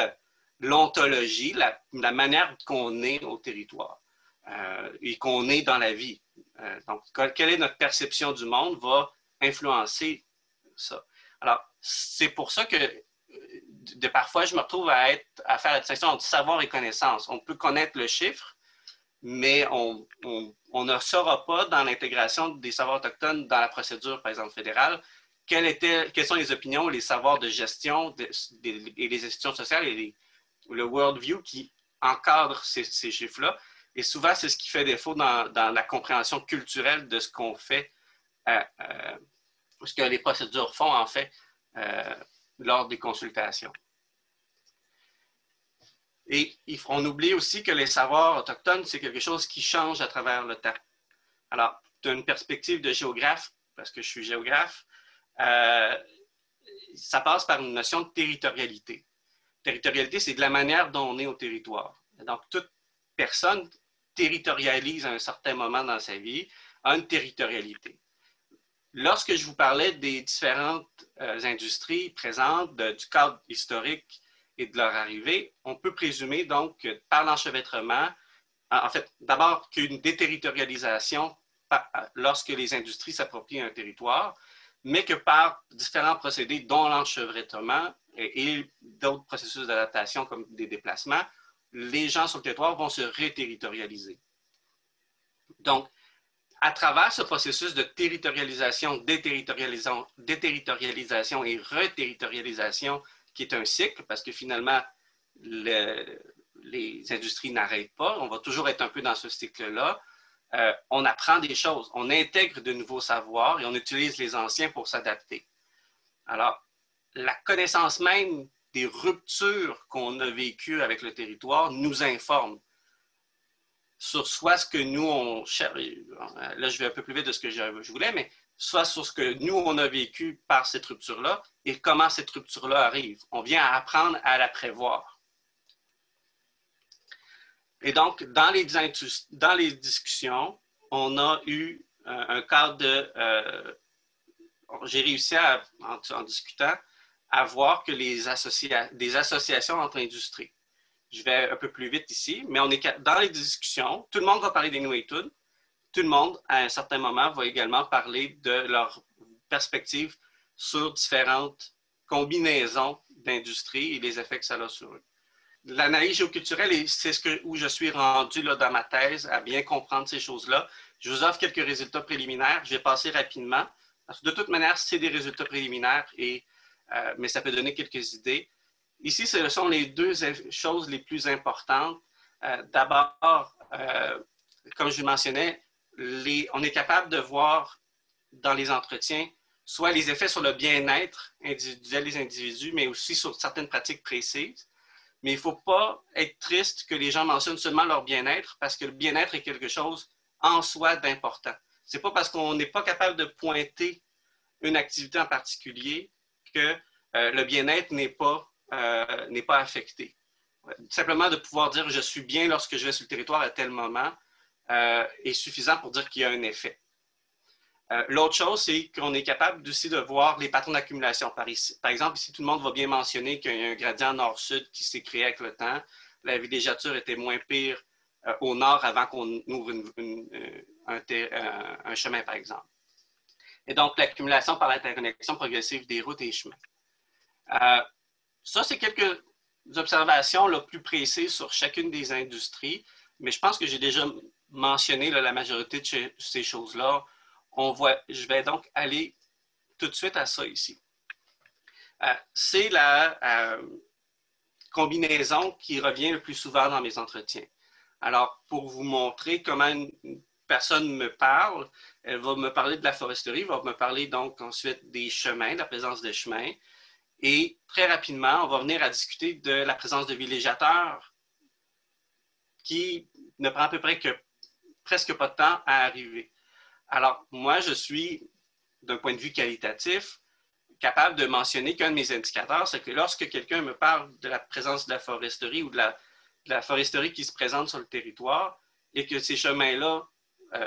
l'ontologie, la manière qu'on est au territoire et qu'on est dans la vie. Donc, quelle est notre perception du monde va influencer ça. Alors, c'est pour ça que parfois, je me retrouve à faire la distinction entre savoir et connaissance. On peut connaître le chiffre, mais on ne saura pas dans l'intégration des savoirs autochtones dans la procédure, par exemple, fédérale, quelles sont les opinions, les savoirs de gestion et les institutions sociales et le worldview qui encadre ces chiffres-là. Et souvent, c'est ce qui fait défaut dans la compréhension culturelle de ce qu'on fait, ce que les procédures font, en fait, lors des consultations. Et on oublie aussi que les savoirs autochtones, c'est quelque chose qui change à travers le temps. Alors, d'une perspective de géographe, parce que je suis géographe, ça passe par une notion de territorialité. Territorialité, c'est de la manière dont on est au territoire. Donc, toute personne territorialise à un certain moment dans sa vie, a une territorialité. Lorsque je vous parlais des différentes industries présentes, du cadre historique et de leur arrivée, on peut présumer donc que par l'enchevêtrement, en fait, d'abord qu'une déterritorialisation lorsque les industries s'approprient un territoire, mais que par différents procédés, dont l'enchevêtrement et d'autres processus d'adaptation comme des déplacements, les gens sur le territoire vont se réterritorialiser. Donc, à travers ce processus de territorialisation, déterritorialisation et reterritorialisation, qui est un cycle, parce que finalement, les industries n'arrêtent pas, on va toujours être un peu dans ce cycle-là, on apprend des choses, on intègre de nouveaux savoirs et on utilise les anciens pour s'adapter. Alors, la connaissance même des ruptures qu'on a vécues avec le territoire nous informe sur soit ce que nous, on cherche, là je vais un peu plus vite de ce que je voulais, mais soit sur ce que nous, on a vécu par cette rupture-là et comment cette rupture-là arrive. On vient à apprendre à la prévoir. Et donc, dans les discussions, on a eu un cadre de... j'ai réussi, en discutant, à voir que des associations entre industries. Je vais un peu plus vite ici, mais dans les discussions, tout le monde va parler d'Inuittude. Tout le monde, à un certain moment, va également parler de leur perspective sur différentes combinaisons d'industries et les effets que ça a sur eux. L'analyse géoculturelle, c'est où je suis rendu là, dans ma thèse, à bien comprendre ces choses-là. Je vous offre quelques résultats préliminaires. Je vais passer rapidement. Parce que de toute manière, c'est des résultats préliminaires, mais ça peut donner quelques idées. Ici, ce sont les deux choses les plus importantes. D'abord, comme je le mentionnais, on est capable de voir dans les entretiens soit les effets sur le bien-être individuel des individus, mais aussi sur certaines pratiques précises. Mais il ne faut pas être triste que les gens mentionnent seulement leur bien-être, parce que le bien-être est quelque chose en soi d'important. Ce n'est pas parce qu'on n'est pas capable de pointer une activité en particulier que le bien-être n'est pas affecté. Simplement de pouvoir dire « je suis bien lorsque je vais sur le territoire à tel moment » est suffisant pour dire qu'il y a un effet. L'autre chose, c'est qu'on est capable aussi de voir les patrons d'accumulation. Par exemple, ici, tout le monde va bien mentionner qu'il y a un gradient nord-sud qui s'est créé avec le temps. La villégiature était moins pire au nord avant qu'on ouvre un chemin, par exemple. Et donc, l'accumulation par l'interconnexion progressive des routes et chemins. Ça, c'est quelques observations là, plus précises sur chacune des industries, mais je pense que j'ai déjà mentionné là, la majorité de ces choses-là. Je vais donc aller tout de suite à ça ici. C'est la combinaison qui revient le plus souvent dans mes entretiens. Alors, pour vous montrer comment une personne me parle, elle va me parler de la foresterie, elle va me parler donc ensuite des chemins, de la présence des chemins. Et très rapidement, on va venir à discuter de la présence de villégiateurs qui ne prend à peu près que presque pas de temps à arriver. Alors, moi, je suis, d'un point de vue qualitatif, capable de mentionner qu'un de mes indicateurs, c'est que lorsque quelqu'un me parle de la présence de la foresterie ou de la foresterie qui se présente sur le territoire et que ces chemins-là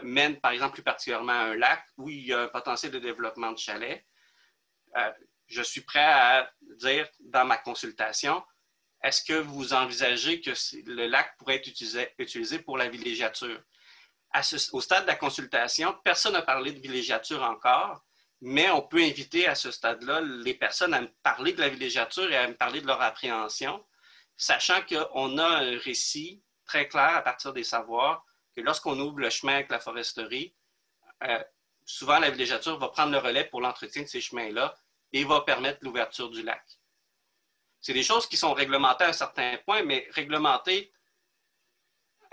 mènent, par exemple, plus particulièrement à un lac où il y a un potentiel de développement de chalets, je suis prêt à dire dans ma consultation, est-ce que vous envisagez que le lac pourrait être utilisé pour la villégiature? Au stade de la consultation, personne n'a parlé de villégiature encore, mais on peut inviter à ce stade-là les personnes à me parler de la villégiature et à me parler de leur appréhension, sachant qu'on a un récit très clair à partir des savoirs que lorsqu'on ouvre le chemin avec la foresterie, souvent la villégiature va prendre le relais pour l'entretien de ces chemins-là et va permettre l'ouverture du lac. C'est des choses qui sont réglementées à un certain point, mais réglementées,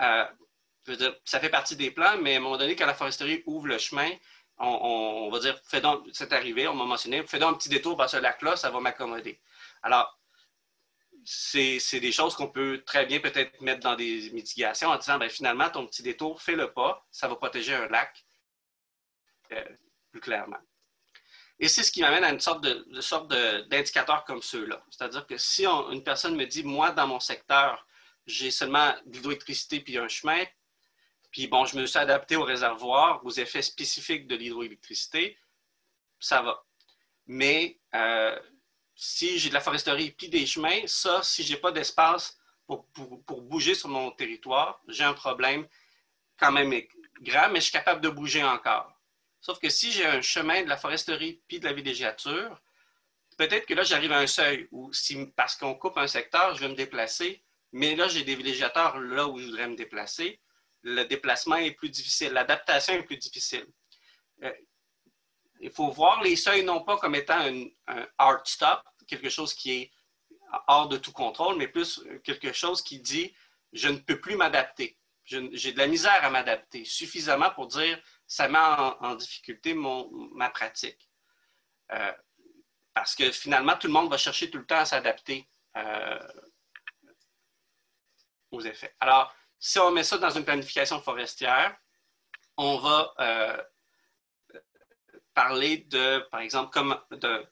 je veux dire, ça fait partie des plans, mais à un moment donné, quand la foresterie ouvre le chemin, on va dire, fais donc, c'est arrivé, on m'a mentionné, fais donc un petit détour par ce lac-là, ça va m'accommoder. Alors, c'est des choses qu'on peut très bien peut-être mettre dans des mitigations en disant, ben, finalement, ton petit détour, fais-le pas, ça va protéger un lac plus clairement. Et c'est ce qui m'amène à une sorte d'indicateurs comme ceux-là. C'est-à-dire que si une personne me dit, moi, dans mon secteur, j'ai seulement de l'hydroélectricité puis un chemin, puis bon, je me suis adapté au réservoir, aux effets spécifiques de l'hydroélectricité, ça va. Mais si j'ai de la foresterie puis des chemins, ça, si je n'ai pas d'espace pour bouger sur mon territoire, j'ai un problème quand même grand, mais je suis capable de bouger encore. Sauf que si j'ai un chemin de la foresterie puis de la villégiature, peut-être que là, j'arrive à un seuil où, parce qu'on coupe un secteur, je vais me déplacer, mais là, j'ai des villégiateurs là où je voudrais me déplacer. Le déplacement est plus difficile, l'adaptation est plus difficile. Il faut voir les seuils non pas comme étant un hard stop, quelque chose qui est hors de tout contrôle, mais plus quelque chose qui dit « je ne peux plus m'adapter ». J'ai de la misère à m'adapter, suffisamment pour dire ça met en difficulté ma pratique. Parce que finalement, tout le monde va chercher tout le temps à s'adapter aux effets. Alors, si on met ça dans une planification forestière, on va parler par exemple, comme de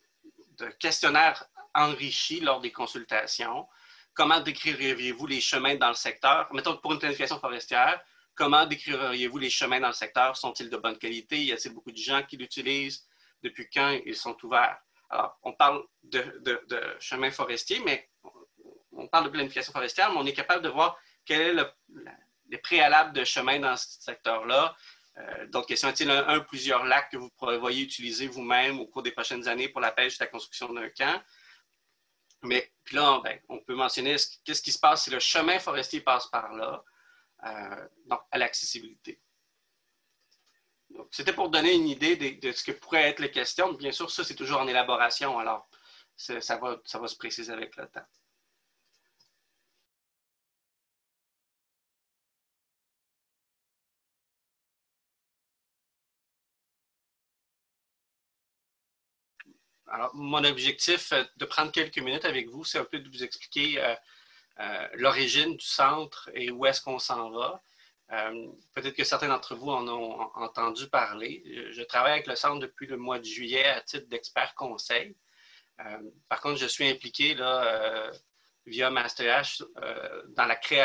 questionnaires enrichis lors des consultations. Comment décririez-vous les chemins dans le secteur? Mettons pour une planification forestière, comment décririez-vous les chemins dans le secteur? Sont-ils de bonne qualité? Y a-t-il beaucoup de gens qui l'utilisent? Depuis quand ils sont ouverts? Alors, on parle de chemins forestiers, mais on parle de planification forestière, mais on est capable de voir quel est le préalable de chemin dans ce secteur-là. D'autres questions, est-il un ou plusieurs lacs que vous prévoyez utiliser vous-même au cours des prochaines années pour la pêche et la construction d'un camp? Mais puis là, ben, on peut mentionner qu'est-ce qui se passe si le chemin forestier passe par là, donc à l'accessibilité. C'était pour donner une idée de ce que pourraient être les questions. Bien sûr, ça, c'est toujours en élaboration, alors ça va se préciser avec le temps. Alors, mon objectif de prendre quelques minutes avec vous, c'est un peu de vous expliquer l'origine du centre et où est-ce qu'on s'en va. Peut-être que certains d'entre vous en ont entendu parler. Je travaille avec le centre depuis le mois de juillet à titre d'expert conseil. Par contre, je suis impliqué là, via MasterH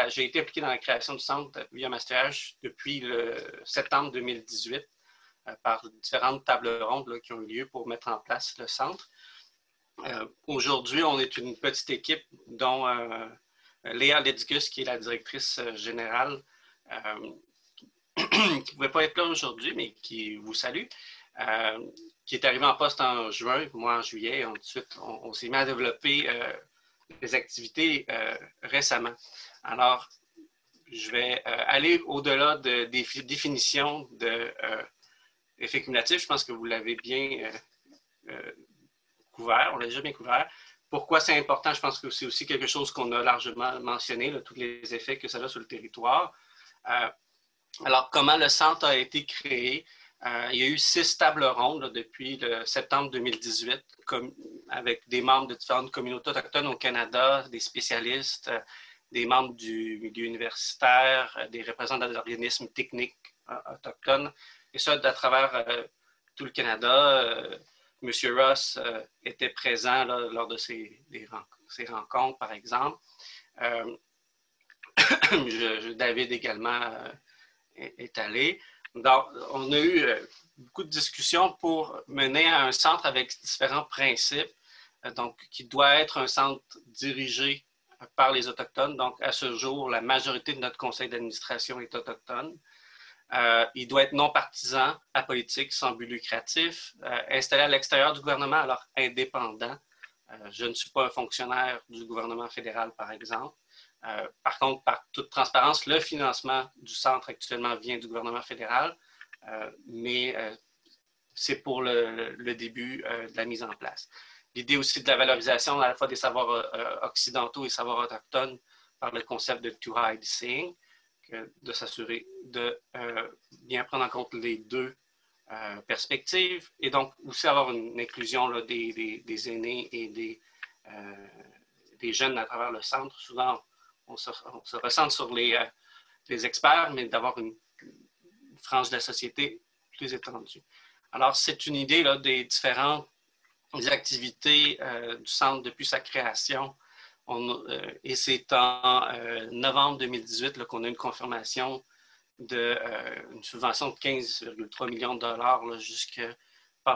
j'ai été impliqué dans la création du centre via MasterH depuis le septembre 2018 par différentes tables rondes là, qui ont eu lieu pour mettre en place le centre. Aujourd'hui, on est une petite équipe dont Léa Ledicus, qui est la directrice générale, qui ne pouvait pas être là aujourd'hui, mais qui vous salue, qui est arrivée en poste en juin, moi en juillet. Ensuite, on s'est mis à développer des activités récemment. Alors, je vais aller au-delà des définitions d'effets cumulatifs. Je pense que vous l'avez bien couvert, on l'a déjà bien couvert. Pourquoi c'est important? Je pense que c'est aussi quelque chose qu'on a largement mentionné, là, tous les effets que ça a sur le territoire. Alors, comment le centre a été créé? Il y a eu 6 tables rondes là, depuis le septembre 2018 avec des membres de différentes communautés autochtones au Canada, des spécialistes, des membres du milieu universitaire, des représentants d'organismes techniques autochtones, et ça à travers tout le Canada. M. Ross était présent là, lors de ces rencontres, par exemple. David également est allé. Donc, on a eu beaucoup de discussions pour mener à un centre avec différents principes, donc qui doit être un centre dirigé par les Autochtones. Donc, à ce jour, la majorité de notre conseil d'administration est autochtone. Il doit être non partisan, apolitique, sans but lucratif, installé à l'extérieur du gouvernement, alors indépendant. Je ne suis pas un fonctionnaire du gouvernement fédéral, par exemple. Par contre, par toute transparence, le financement du centre actuellement vient du gouvernement fédéral, mais c'est pour le début de la mise en place. L'idée aussi de la valorisation à la fois des savoirs occidentaux et savoirs autochtones par le concept de Too High Seeing, de s'assurer de bien prendre en compte les deux perspectives et donc aussi avoir une inclusion là, des aînés et des jeunes à travers le centre. Souvent, on se recentre sur les experts, mais d'avoir une frange de la société plus étendue. Alors, c'est une idée là, des différentes activités du centre depuis sa création. Et c'est en novembre 2018 qu'on a une confirmation d'une subvention de 15,3 millions de dollars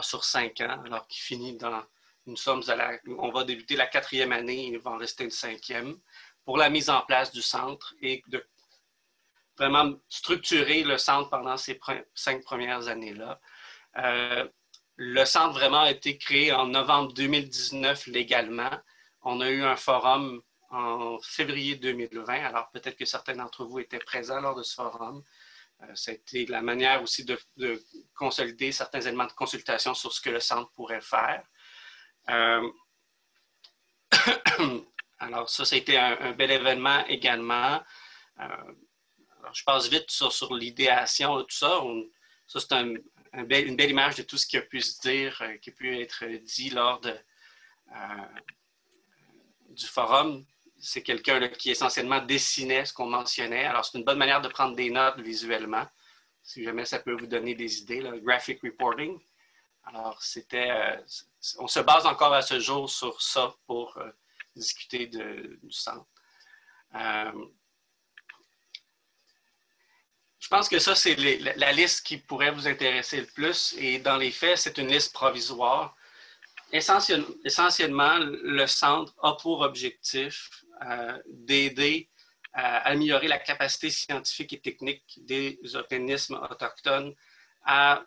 sur 5 ans, alors qu'il finit dans une somme, on va débuter la 4e année, il va en rester une 5e, pour la mise en place du centre et de vraiment structurer le centre pendant ces 5 premières années-là. Le centre vraiment a été créé en novembre 2019 légalement. On a eu un forum en février 2020, alors peut-être que certains d'entre vous étaient présents lors de ce forum. Ça a été la manière aussi de consolider certains éléments de consultation sur ce que le centre pourrait faire. Alors ça a été un bel événement également. Alors, je passe vite sur l'idéation, tout ça. Ça, c'est une belle image de tout ce qui a pu se dire, qui a pu être dit lors du forum. C'est quelqu'un qui essentiellement dessinait ce qu'on mentionnait. Alors, c'est une bonne manière de prendre des notes visuellement, si jamais ça peut vous donner des idées, là, graphic reporting. Alors, on se base encore à ce jour sur ça pour discuter du centre. Je pense que ça, c'est la liste qui pourrait vous intéresser le plus. Et dans les faits, c'est une liste provisoire. Essentiellement, le centre a pour objectif d'aider à améliorer la capacité scientifique et technique des organismes autochtones à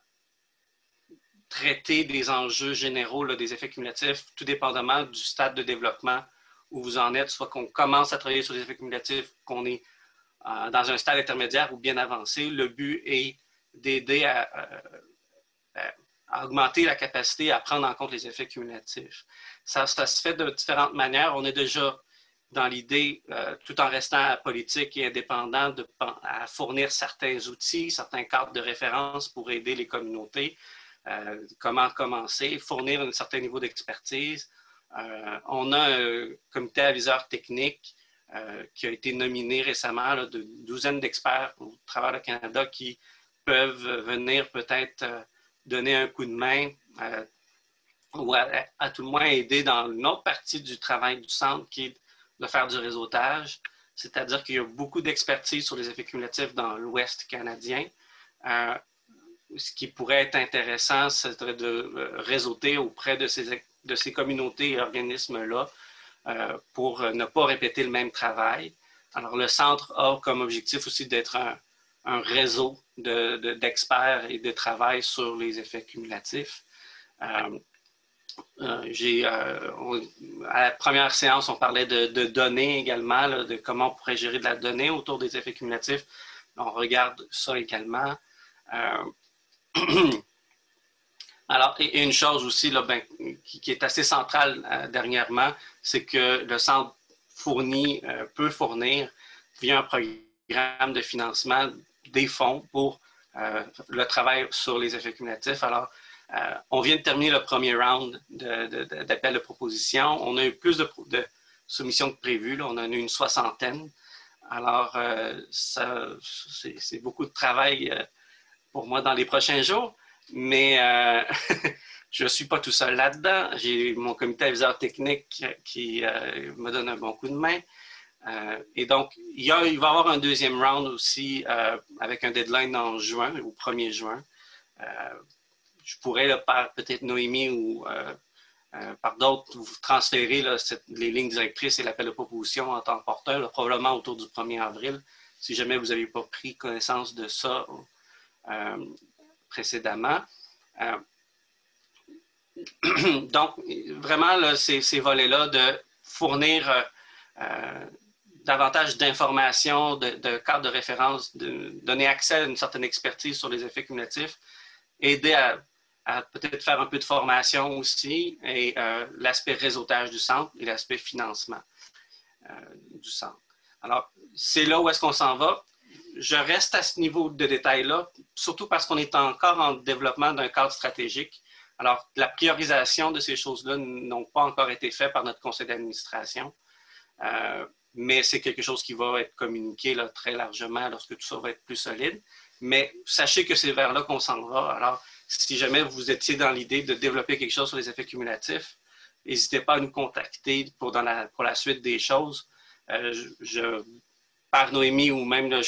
traiter des enjeux généraux, là, des effets cumulatifs, tout dépendamment du stade de développement où vous en êtes, soit qu'on commence à travailler sur les effets cumulatifs, qu'on est dans un stade intermédiaire ou bien avancé. Le but est d'aider à augmenter la capacité à prendre en compte les effets cumulatifs. Ça se fait de différentes manières. On est déjà dans l'idée, tout en restant politique et indépendant, à fournir certains outils, certains cadres de référence pour aider les communautés. Comment commencer, fournir un certain niveau d'expertise. On a un comité aviseur technique qui a été nominé récemment là, d'une douzaine d'experts au travers du Canada qui peuvent venir peut-être donner un coup de main ou à tout le moins aider dans une autre partie du travail du centre qui est de faire du réseautage. C'est-à-dire qu'il y a beaucoup d'expertise sur les effets cumulatifs dans l'Ouest canadien. Ce qui pourrait être intéressant, c'est de réseauter auprès de ces communautés et organismes-là pour ne pas répéter le même travail. Alors, le centre a comme objectif aussi d'être un réseau d'experts et de travail sur les effets cumulatifs. À la première séance, on parlait de données également, là, de comment on pourrait gérer de la donnée autour des effets cumulatifs. On regarde ça également. Alors, et une chose aussi là, qui est assez centrale dernièrement, c'est que le centre peut fournir via un programme de financement des fonds pour le travail sur les effets cumulatifs. Alors, on vient de terminer le premier round d'appel de propositions. On a eu plus de soumissions que prévu. Là. On en a eu une 60aine. Alors, c'est beaucoup de travail pour moi dans les prochains jours. Mais je ne suis pas tout seul là-dedans. J'ai mon comité aviseur technique qui me donne un bon coup de main. Et donc, il va y avoir un deuxième round aussi avec un deadline en juin, au 1er juin. Je pourrais, par peut-être Noémie ou par d'autres, vous transférer là, les lignes directrices et l'appel de proposition en tant que porteur, là, probablement autour du 1er avril. Si jamais vous n'avez pas pris connaissance de ça, précédemment. Donc, vraiment, là, ces volets-là de fournir davantage d'informations, de cadres de référence, de donner accès à une certaine expertise sur les effets cumulatifs, aider à peut-être faire un peu de formation aussi, et l'aspect réseautage du centre et l'aspect financement du centre. Alors, c'est là où est-ce qu'on s'en va. Je reste à ce niveau de détail-là, surtout parce qu'on est encore en développement d'un cadre stratégique. Alors, la priorisation de ces choses-là n'ont pas encore été faites par notre conseil d'administration, mais c'est quelque chose qui va être communiqué là, très largement lorsque tout ça va être plus solide. Mais sachez que c'est vers là qu'on s'en va. Alors, si jamais vous étiez dans l'idée de développer quelque chose sur les effets cumulatifs, n'hésitez pas à nous contacter pour la suite des choses. Par Noémie ou même, là,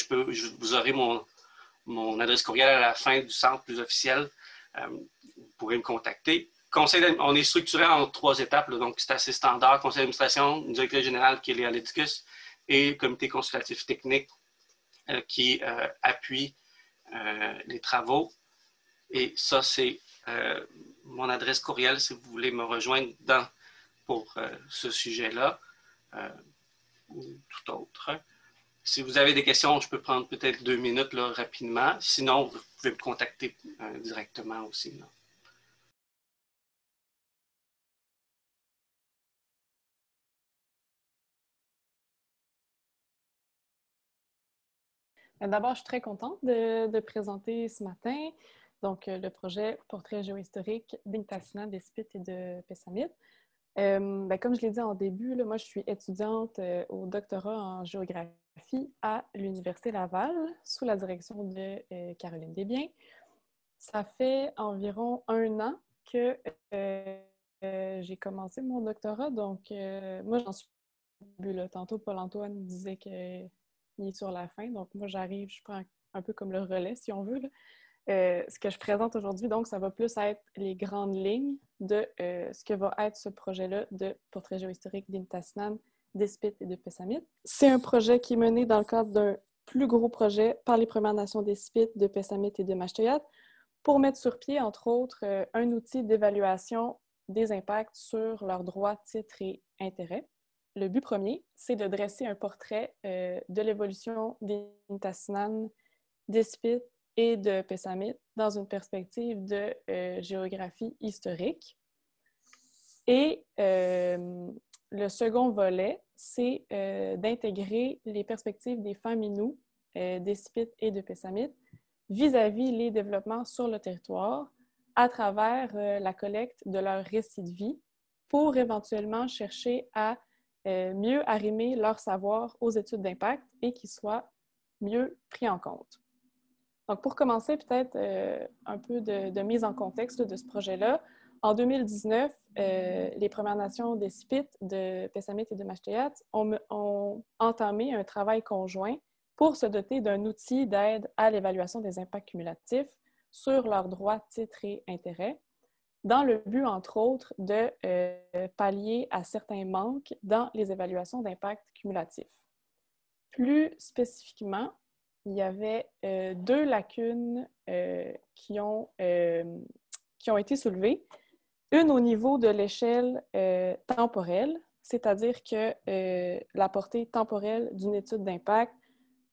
vous aurez mon adresse courriel à la fin du centre plus officiel. Vous pourrez me contacter. On est structuré en 3 étapes, là, donc c'est assez standard. Conseil d'administration, une directrice générale qui est Léa Lédicus et le comité consultatif technique qui appuie les travaux. Et ça, c'est mon adresse courriel si vous voulez me rejoindre pour ce sujet-là ou tout autre. Si vous avez des questions, je peux prendre peut-être 2 minutes là, rapidement. Sinon, vous pouvez me contacter directement aussi. Là. D'abord, je suis très contente de présenter ce matin le projet Portrait géohistorique d'Inktasina, d'Espit et de Pessamit. Comme je l'ai dit en début, là, moi, je suis étudiante au doctorat en géographie à l'Université Laval sous la direction de Caroline Desbiens. Ça fait environ 1 an que j'ai commencé mon doctorat, donc moi, j'en suis au début. Là. Tantôt, Paul-Antoine disait qu'il est sur la fin, donc moi, j'arrive, je prends un peu comme le relais, si on veut, là. Ce que je présente aujourd'hui, donc, ça va plus être les grandes lignes de ce que va être ce projet-là de portrait géohistorique d'Inktasina, d'Espit et de Pessamit. C'est un projet qui est mené dans le cadre d'un plus gros projet par les Premières Nations d'Espit, de Pessamit et de Mashteuiat pour mettre sur pied, entre autres, un outil d'évaluation des impacts sur leurs droits, titres et intérêts. Le but premier, c'est de dresser un portrait de l'évolution d'Inktasina, d'Espit et de Pessamit dans une perspective de géographie historique. Et le second volet, c'est d'intégrer les perspectives des femmes inoues d'Espit et de Pessamit vis-à-vis les développements sur le territoire à travers la collecte de leurs récits de vie pour éventuellement chercher à mieux arrimer leur savoir aux études d'impact et qu'ils soient mieux pris en compte. Donc, pour commencer, peut-être un peu de mise en contexte de ce projet-là. En 2019, les Premières Nations d'Espit, de Pessamit et de Mashteuiat ont entamé un travail conjoint pour se doter d'un outil d'aide à l'évaluation des impacts cumulatifs sur leurs droits, titres et intérêts, dans le but, entre autres, de pallier à certains manques dans les évaluations d'impact cumulatifs. Plus spécifiquement, il y avait 2 lacunes qui ont été soulevées. Une au niveau de l'échelle temporelle, c'est-à-dire que la portée temporelle d'une étude d'impact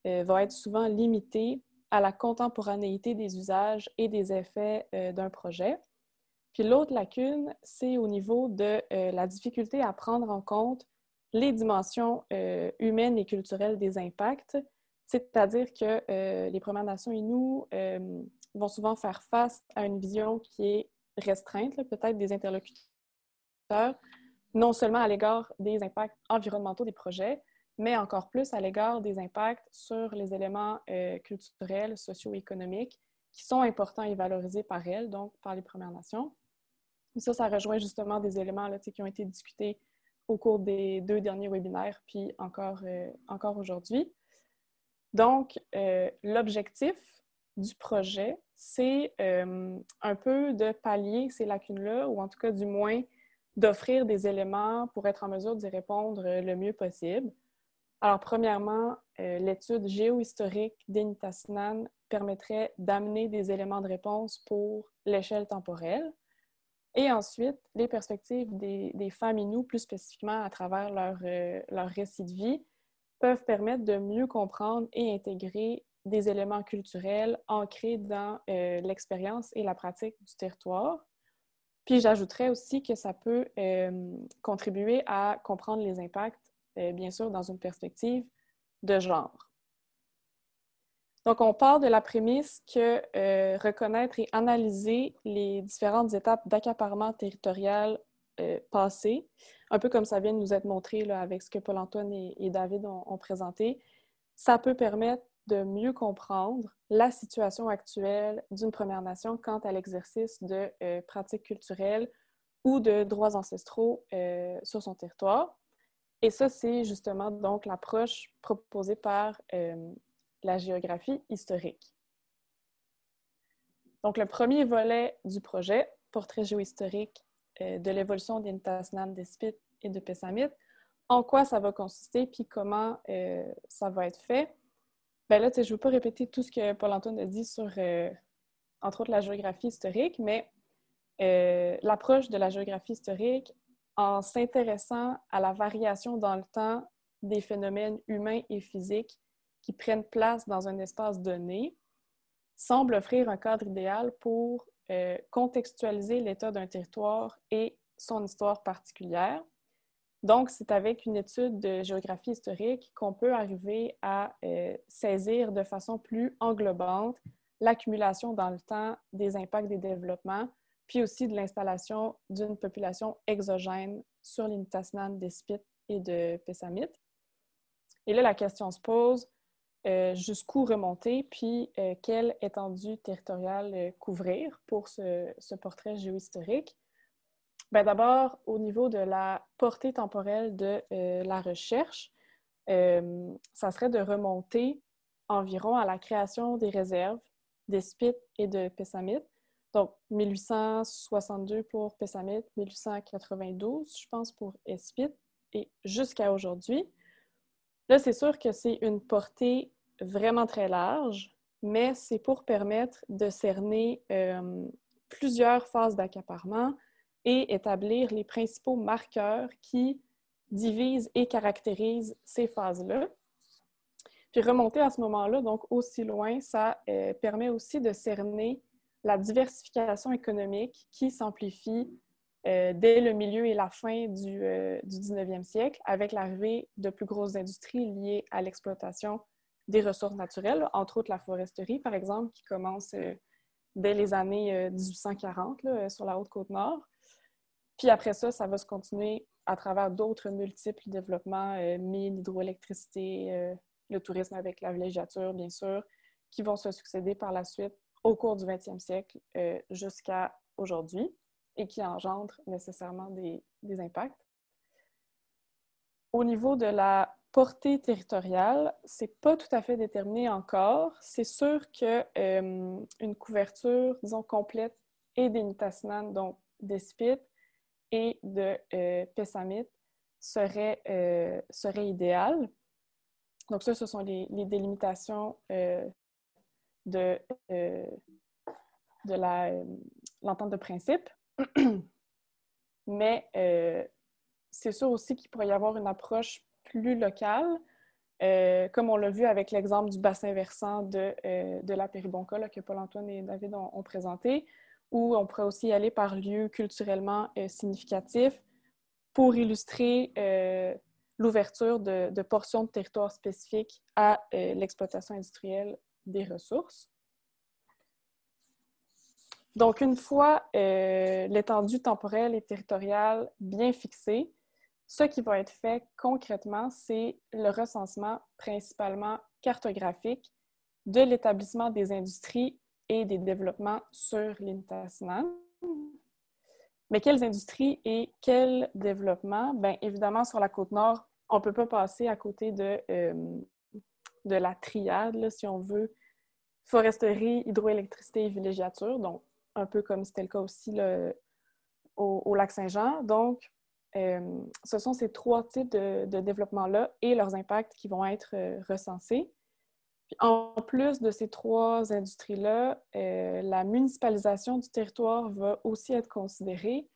va être souvent limitée à la contemporanéité des usages et des effets d'un projet. Puis l'autre lacune, c'est au niveau de la difficulté à prendre en compte les dimensions humaines et culturelles des impacts, c'est-à-dire que les Premières Nations Innues vont souvent faire face à une vision qui est restreinte, peut-être des interlocuteurs, non seulement à l'égard des impacts environnementaux des projets, mais encore plus à l'égard des impacts sur les éléments culturels, socio-économiques qui sont importants et valorisés par elles, donc par les Premières Nations. Et ça rejoint justement des éléments là, qui ont été discutés au cours des 2 derniers webinaires, puis encore aujourd'hui. Donc, l'objectif du projet, c'est un peu de pallier ces lacunes-là, ou en tout cas, du moins, d'offrir des éléments pour être en mesure d'y répondre le mieux possible. Alors, premièrement, l'étude géohistorique des Nitassinan permettrait d'amener des éléments de réponse pour l'échelle temporelle. Et ensuite, les perspectives des femmes Innu, plus spécifiquement à travers leur récit de vie, peuvent permettre de mieux comprendre et intégrer des éléments culturels ancrés dans l'expérience et la pratique du territoire. Puis j'ajouterais aussi que ça peut contribuer à comprendre les impacts, bien sûr, dans une perspective de genre. Donc, on part de la prémisse que reconnaître et analyser les différentes étapes d'accaparement territorial passées, un peu comme ça vient de nous être montré là, avec ce que Paul-Antoine et David ont présenté, ça peut permettre de mieux comprendre la situation actuelle d'une Première Nation quant à l'exercice de pratiques culturelles ou de droits ancestraux sur son territoire. Et ça, c'est justement donc l'approche proposée par la géographie historique. Donc, le premier volet du projet, portrait géohistorique de l'évolution des Nitassinan, des Spit et de Pessamit, en quoi ça va consister puis comment ça va être fait. Ben là, je ne veux pas répéter tout ce que Paul-Antoine a dit sur, entre autres, la géographie historique, mais l'approche de la géographie historique, en s'intéressant à la variation dans le temps des phénomènes humains et physiques qui prennent place dans un espace donné, semble offrir un cadre idéal pour contextualiser l'état d'un territoire et son histoire particulière. Donc, c'est avec une étude de géographie historique qu'on peut arriver à saisir de façon plus englobante l'accumulation dans le temps des impacts des développements, puis aussi de l'installation d'une population exogène sur les Nitassinan, des Spit et de Pessamit. Et là, la question se pose, jusqu'où remonter, puis quelle étendue territoriale couvrir pour ce portrait géohistorique. Bien, d'abord, au niveau de la portée temporelle de la recherche, ça serait de remonter environ à la création des réserves des Spit et de Pessamit. Donc, 1862 pour Pessamit, 1892, je pense, pour Spit, et jusqu'à aujourd'hui. Là, c'est sûr que c'est une portée vraiment très large, mais c'est pour permettre de cerner plusieurs phases d'accaparement et établir les principaux marqueurs qui divisent et caractérisent ces phases-là. Puis remonter à ce moment-là, donc aussi loin, ça permet aussi de cerner la diversification économique qui s'amplifie dès le milieu et la fin du 19e siècle, avec l'arrivée de plus grosses industries liées à l'exploitation des ressources naturelles, entre autres la foresterie, par exemple, qui commence dès les années 1840 là, sur la Haute-Côte-Nord. Puis après ça, ça va se continuer à travers d'autres multiples développements, mines, hydroélectricité, le tourisme avec la villégiature, bien sûr, qui vont se succéder par la suite au cours du 20e siècle jusqu'à aujourd'hui et qui engendrent nécessairement des impacts. Au niveau de la portée territoriale, c'est pas tout à fait déterminé encore. C'est sûr qu'une couverture, disons, complète et des Nitassinan, donc des Spit et de Pessamit serait idéal. Donc ça, ce sont les délimitations de l'entente de principe. Mais c'est sûr aussi qu'il pourrait y avoir une approche plus locale, comme on l'a vu avec l'exemple du bassin versant de la Péribonka là, que Paul-Antoine et David ont présenté, où on pourrait aussi y aller par lieux culturellement significatifs pour illustrer l'ouverture de portions de territoire spécifiques à l'exploitation industrielle des ressources. Donc, une fois l'étendue temporelle et territoriale bien fixée, ce qui va être fait concrètement, c'est le recensement principalement cartographique de l'établissement des industries et des développements sur les Nitassinan. Mais quelles industries et quels développements? Bien, évidemment, sur la Côte-Nord, on ne peut pas passer à côté de la triade, là, si on veut, foresterie, hydroélectricité et villégiature, donc un peu comme c'était le cas aussi là, au lac Saint-Jean. Donc, ce sont ces 3 types de développement-là et leurs impacts qui vont être recensés. Puis en plus de ces 3 industries-là, la municipalisation du territoire va aussi être considérée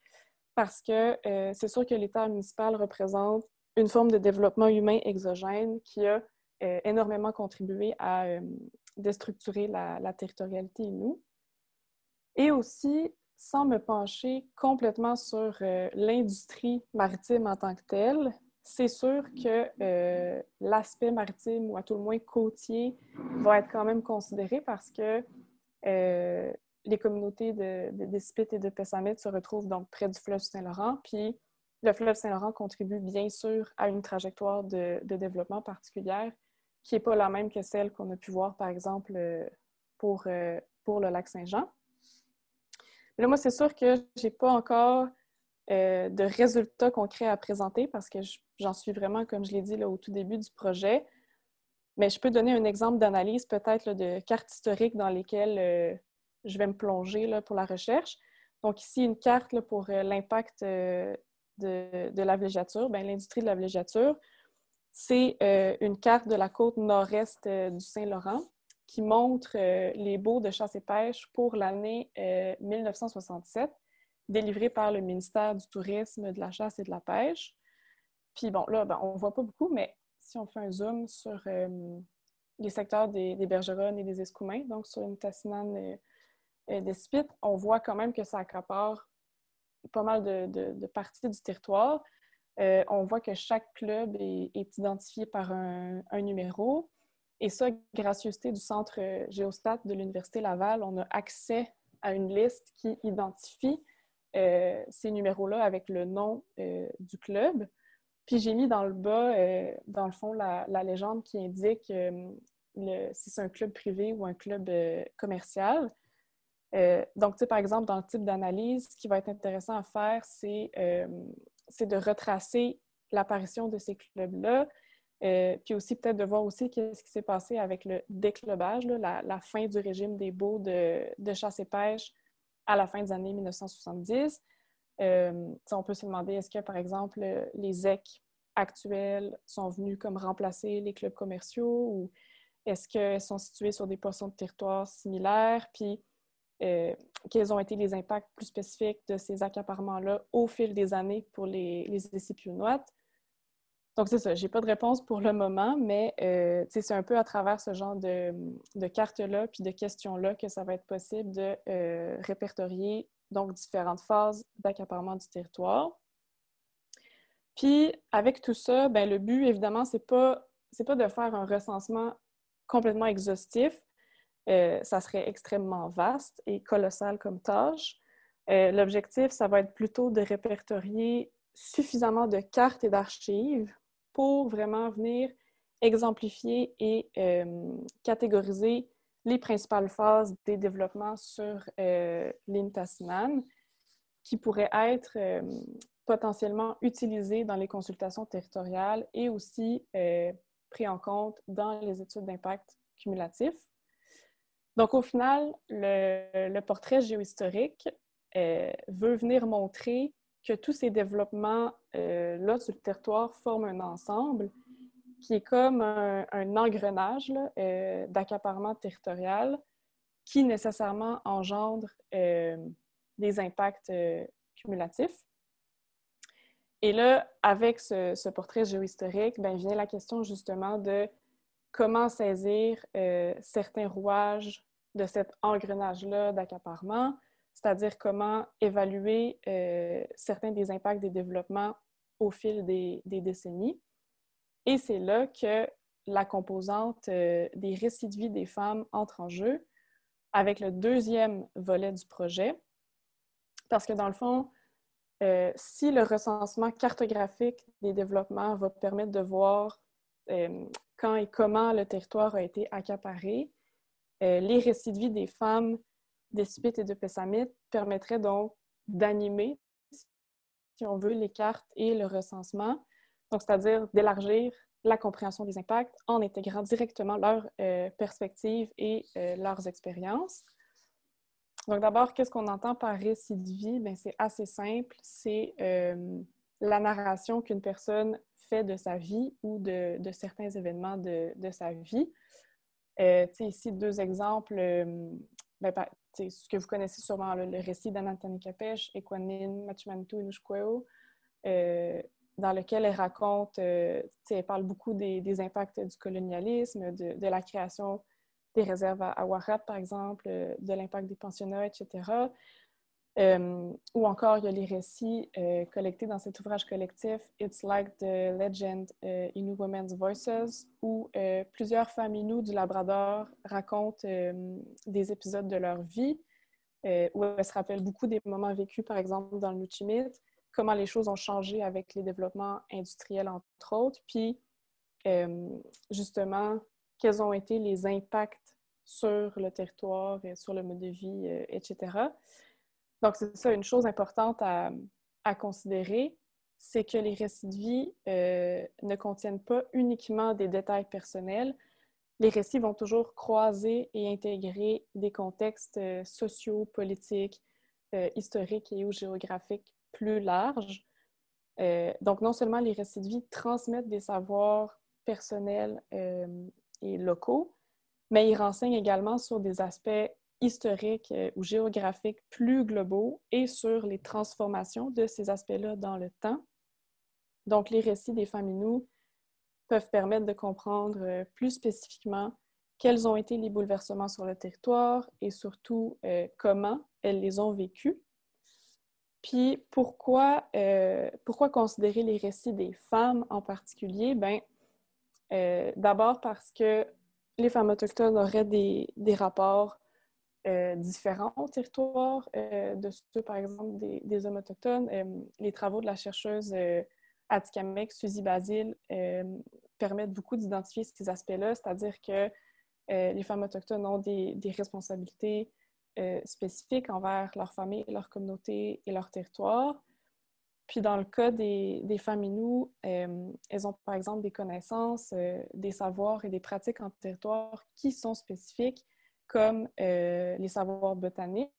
parce que c'est sûr que l'État municipal représente une forme de développement humain exogène qui a énormément contribué à déstructurer la territorialité Innu. Et aussi, sans me pencher complètement sur l'industrie maritime en tant que telle, c'est sûr que l'aspect maritime, ou à tout le moins côtier, va être quand même considéré parce que les communautés d'Ispit et de Pessamit se retrouvent donc près du fleuve Saint-Laurent, puis le fleuve Saint-Laurent contribue bien sûr à une trajectoire de développement particulière qui n'est pas la même que celle qu'on a pu voir, par exemple, pour le lac Saint-Jean. Là, moi, c'est sûr que je n'ai pas encore de résultats concrets à présenter parce que j'en suis vraiment, comme je l'ai dit là, au tout début du projet. Mais je peux donner un exemple d'analyse peut-être là, de cartes historiques dans lesquelles je vais me plonger là, pour la recherche. Donc ici, une carte là, pour l'impact de la villégiature, l'industrie de la villégiature. C'est une carte de la côte nord-est du Saint-Laurent qui montre les baux de chasse et pêche pour l'année 1967, délivrée par le ministère du Tourisme, de la Chasse et de la Pêche. Puis bon, là, on ne voit pas beaucoup, mais si on fait un zoom sur les secteurs des Bergeronnes et des Escoumins, donc sur une tassinane d'Ispit, on voit quand même que ça accapare pas mal de parties du territoire. On voit que chaque club est identifié par un numéro. Et ça, gracieuseté du Centre Géostat de l'Université Laval, on a accès à une liste qui identifie ces numéros-là avec le nom du club. Puis j'ai mis dans le bas, dans le fond, la légende qui indique si c'est un club privé ou un club commercial. Donc, tu sais, par exemple, dans le type d'analyse, ce qui va être intéressant à faire, c'est de retracer l'apparition de ces clubs-là, puis aussi peut-être de voir aussi qu'est-ce qui s'est passé avec le déclubage, là, la fin du régime des baux de chasse et pêche à la fin des années 1970. On peut se demander, est-ce que, par exemple, les ZEC actuels sont venus comme remplacer les clubs commerciaux ou est-ce qu'elles sont situées sur des portions de territoire similaires? Puis, quels ont été les impacts plus spécifiques de ces accaparements-là au fil des années pour les Essipionoites? Donc, c'est ça. Je n'ai pas de réponse pour le moment, mais c'est un peu à travers ce genre de cartes-là puis de questions-là que ça va être possible de répertorier donc différentes phases d'accaparement du territoire. Puis, avec tout ça, le but, évidemment, c'est pas de faire un recensement complètement exhaustif. Ça serait extrêmement vaste et colossal comme tâche. L'objectif, ça va être plutôt de répertorier suffisamment de cartes et d'archives pour vraiment venir exemplifier et catégoriser les principales phases des développements sur l'île Tassinane qui pourraient être potentiellement utilisées dans les consultations territoriales et aussi pris en compte dans les études d'impact cumulatif. Donc, au final, le portrait géohistorique veut venir montrer que tous ces développements-là sur le territoire forment un ensemble qui est comme un engrenage d'accaparement territorial qui nécessairement engendre des impacts cumulatifs. Et là, avec ce portrait géohistorique, vient la question justement de comment saisir certains rouages de cet engrenage-là d'accaparement, c'est-à-dire comment évaluer certains des impacts des développements au fil des décennies. Et c'est là que la composante des récits de vie des femmes entre en jeu avec le deuxième volet du projet. Parce que dans le fond, si le recensement cartographique des développements va permettre de voir quand et comment le territoire a été accaparé, les récits de vie des femmes d'Ispit et de Pessamit permettraient donc d'animer, si on veut, les cartes et le recensement, donc c'est-à-dire d'élargir la compréhension des impacts en intégrant directement leurs perspectives et leurs expériences. Donc d'abord, qu'est-ce qu'on entend par récit de vie? C'est assez simple, c'est la narration qu'une personne fait de sa vie ou de certains événements de sa vie. Ici, deux exemples. Ce que vous connaissez sûrement, là, le récit d'Anatani Kapesh, Ekwanin, Machimantu Inushkweo, dans lequel elle raconte, elle parle beaucoup des impacts du colonialisme, de la création des réserves à Warat, par exemple, de l'impact des pensionnats, etc. Ou encore, il y a les récits collectés dans cet ouvrage collectif It's Like the Legend Innu Women's Voices, où plusieurs femmes Innu du Labrador racontent des épisodes de leur vie, où elles se rappellent beaucoup des moments vécus, par exemple, dans le Nuchimit, comment les choses ont changé avec les développements industriels, entre autres, puis justement, quels ont été les impacts sur le territoire, sur le mode de vie, etc. Donc, c'est ça, une chose importante à considérer, c'est que les récits de vie ne contiennent pas uniquement des détails personnels. Les récits vont toujours croiser et intégrer des contextes sociaux, politiques, historiques et ou géographiques plus larges. Donc, non seulement les récits de vie transmettent des savoirs personnels et locaux, mais ils renseignent également sur des aspects historiques ou géographiques plus globaux et sur les transformations de ces aspects-là dans le temps. Donc, les récits des femmes Innu peuvent permettre de comprendre plus spécifiquement quels ont été les bouleversements sur le territoire et surtout comment elles les ont vécus. Puis, pourquoi considérer les récits des femmes en particulier? D'abord parce que les femmes autochtones auraient des rapports différents au territoire de ceux, par exemple, des hommes autochtones. Les travaux de la chercheuse Atikamek, Suzy Basile, permettent beaucoup d'identifier ces aspects-là, c'est-à-dire que les femmes autochtones ont des responsabilités spécifiques envers leur famille, leur communauté et leur territoire. Puis dans le cas des femmes Innu, elles ont par exemple des connaissances, des savoirs et des pratiques en territoire qui sont spécifiques, comme les savoirs botaniques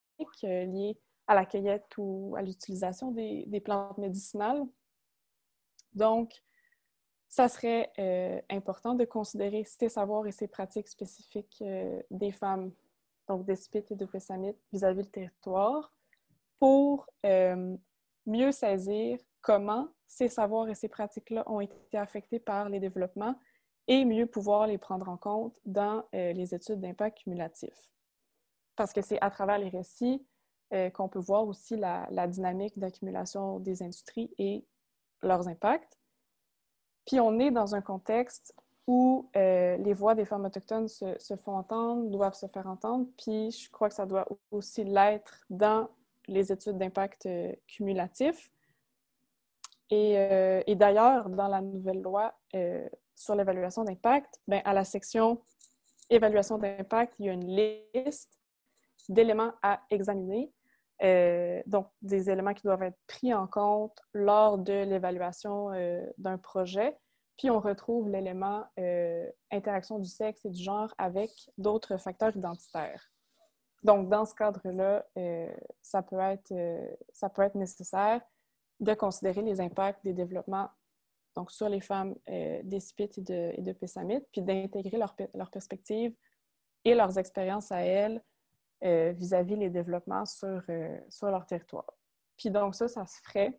liés à la cueillette ou à l'utilisation des plantes médicinales. Donc, ça serait important de considérer ces savoirs et ces pratiques spécifiques des femmes, donc des Spit et de Pessamit vis-à-vis du territoire, pour mieux saisir comment ces savoirs et ces pratiques-là ont été affectés par les développements et mieux pouvoir les prendre en compte dans les études d'impact cumulatif. Parce que c'est à travers les récits qu'on peut voir aussi la dynamique d'accumulation des industries et leurs impacts. Puis on est dans un contexte où les voix des femmes autochtones se font entendre, doivent se faire entendre, puis je crois que ça doit aussi l'être dans les études d'impact cumulatif. Et d'ailleurs, dans la nouvelle loi sur l'évaluation d'impact, à la section évaluation d'impact, il y a une liste d'éléments à examiner, donc des éléments qui doivent être pris en compte lors de l'évaluation d'un projet. Puis on retrouve l'élément interaction du sexe et du genre avec d'autres facteurs identitaires. Donc, dans ce cadre-là, ça peut être nécessaire de considérer les impacts des développements donc, sur les femmes des Spit et de Pessamit, puis d'intégrer leurs perspectives et leurs expériences à elles vis-à-vis les développements sur leur territoire. Puis donc ça se ferait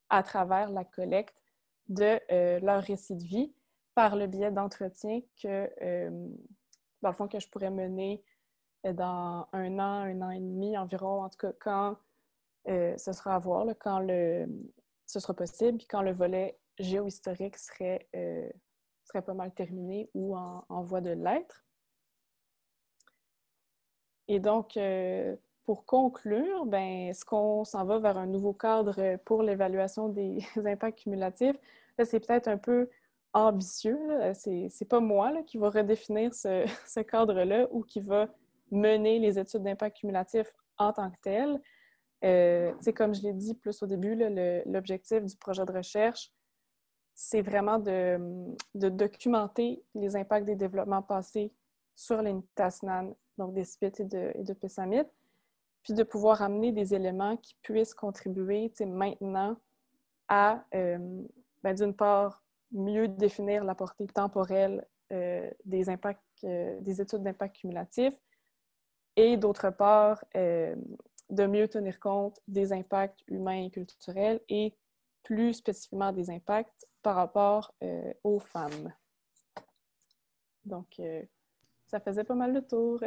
à travers la collecte de leur récit de vie par le biais d'entretiens que, dans le fond, que je pourrais mener dans un an et demi environ, en tout cas quand ce sera à voir, là, quand ce sera possible, puis quand le volet géohistorique serait pas mal terminé ou en voie de l'être. Et donc, pour conclure, est-ce qu'on s'en va vers un nouveau cadre pour l'évaluation des impacts cumulatifs? Là, c'est peut-être un peu ambitieux. C'est pas moi là, qui va redéfinir ce cadre-là ou qui va mener les études d'impact cumulatif en tant que tel. Comme je l'ai dit plus au début, l'objectif du projet de recherche, c'est vraiment de documenter les impacts des développements passés sur les Nitassinan, donc des Spit et de Pessamit, puis de pouvoir amener des éléments qui puissent contribuer maintenant à, d'une part, mieux définir la portée temporelle des impacts, des études d'impact cumulatifs, et d'autre part, de mieux tenir compte des impacts humains et culturels et plus spécifiquement des impacts par rapport aux femmes. Donc, ça faisait pas mal le tour.